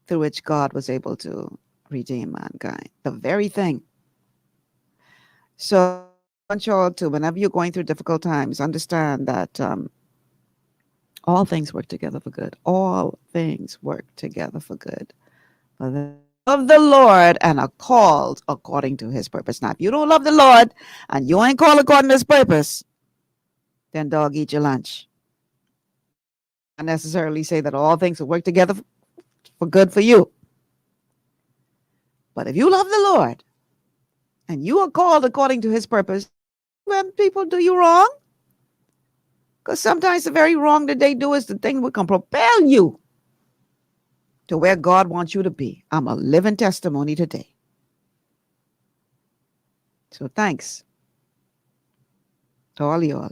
through which God was able to redeem mankind. The very thing. So I want you all to, whenever you're going through difficult times, understand that all things work together for good. All things work together for good. For the of the Lord and are called according to his purpose. Now, if you don't love the Lord and you ain't called according to his purpose, then dog, eat your lunch. I necessarily say that all things will work together for good for you. But if you love the Lord and you are called according to his purpose, when people do you wrong, because sometimes the very wrong that they do is the thing that can propel you to where God wants you to be. I'm a living testimony today. So thanks to all y'all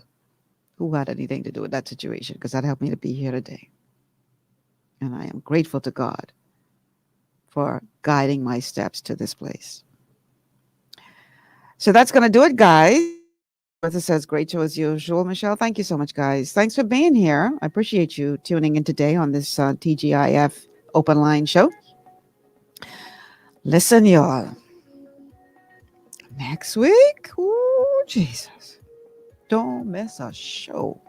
who had anything to do with that situation, because that helped me to be here today. And I am grateful to God for guiding my steps to this place. So that's going to do it, guys. Bertha says, great show as usual. Michelle, thank you so much, guys. Thanks for being here. I appreciate you tuning in today on this TGIF open line show. Listen, y'all. Next week, ooh, Jesus. Don't miss a show.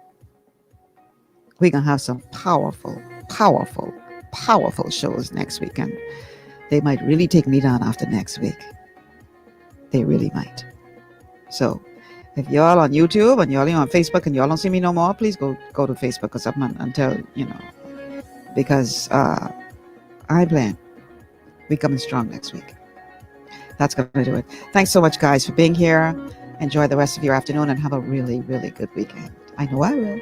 We're going to have some powerful shows next week. And they might really take me down after next week. They really might. So if y'all on YouTube and y'all on Facebook and y'all don't see me no more, please go to Facebook because I'm until, because I plan. We coming strong next week. That's going to do it. Thanks so much, guys, for being here. Enjoy the rest of your afternoon and have a really, really good weekend. I know I will.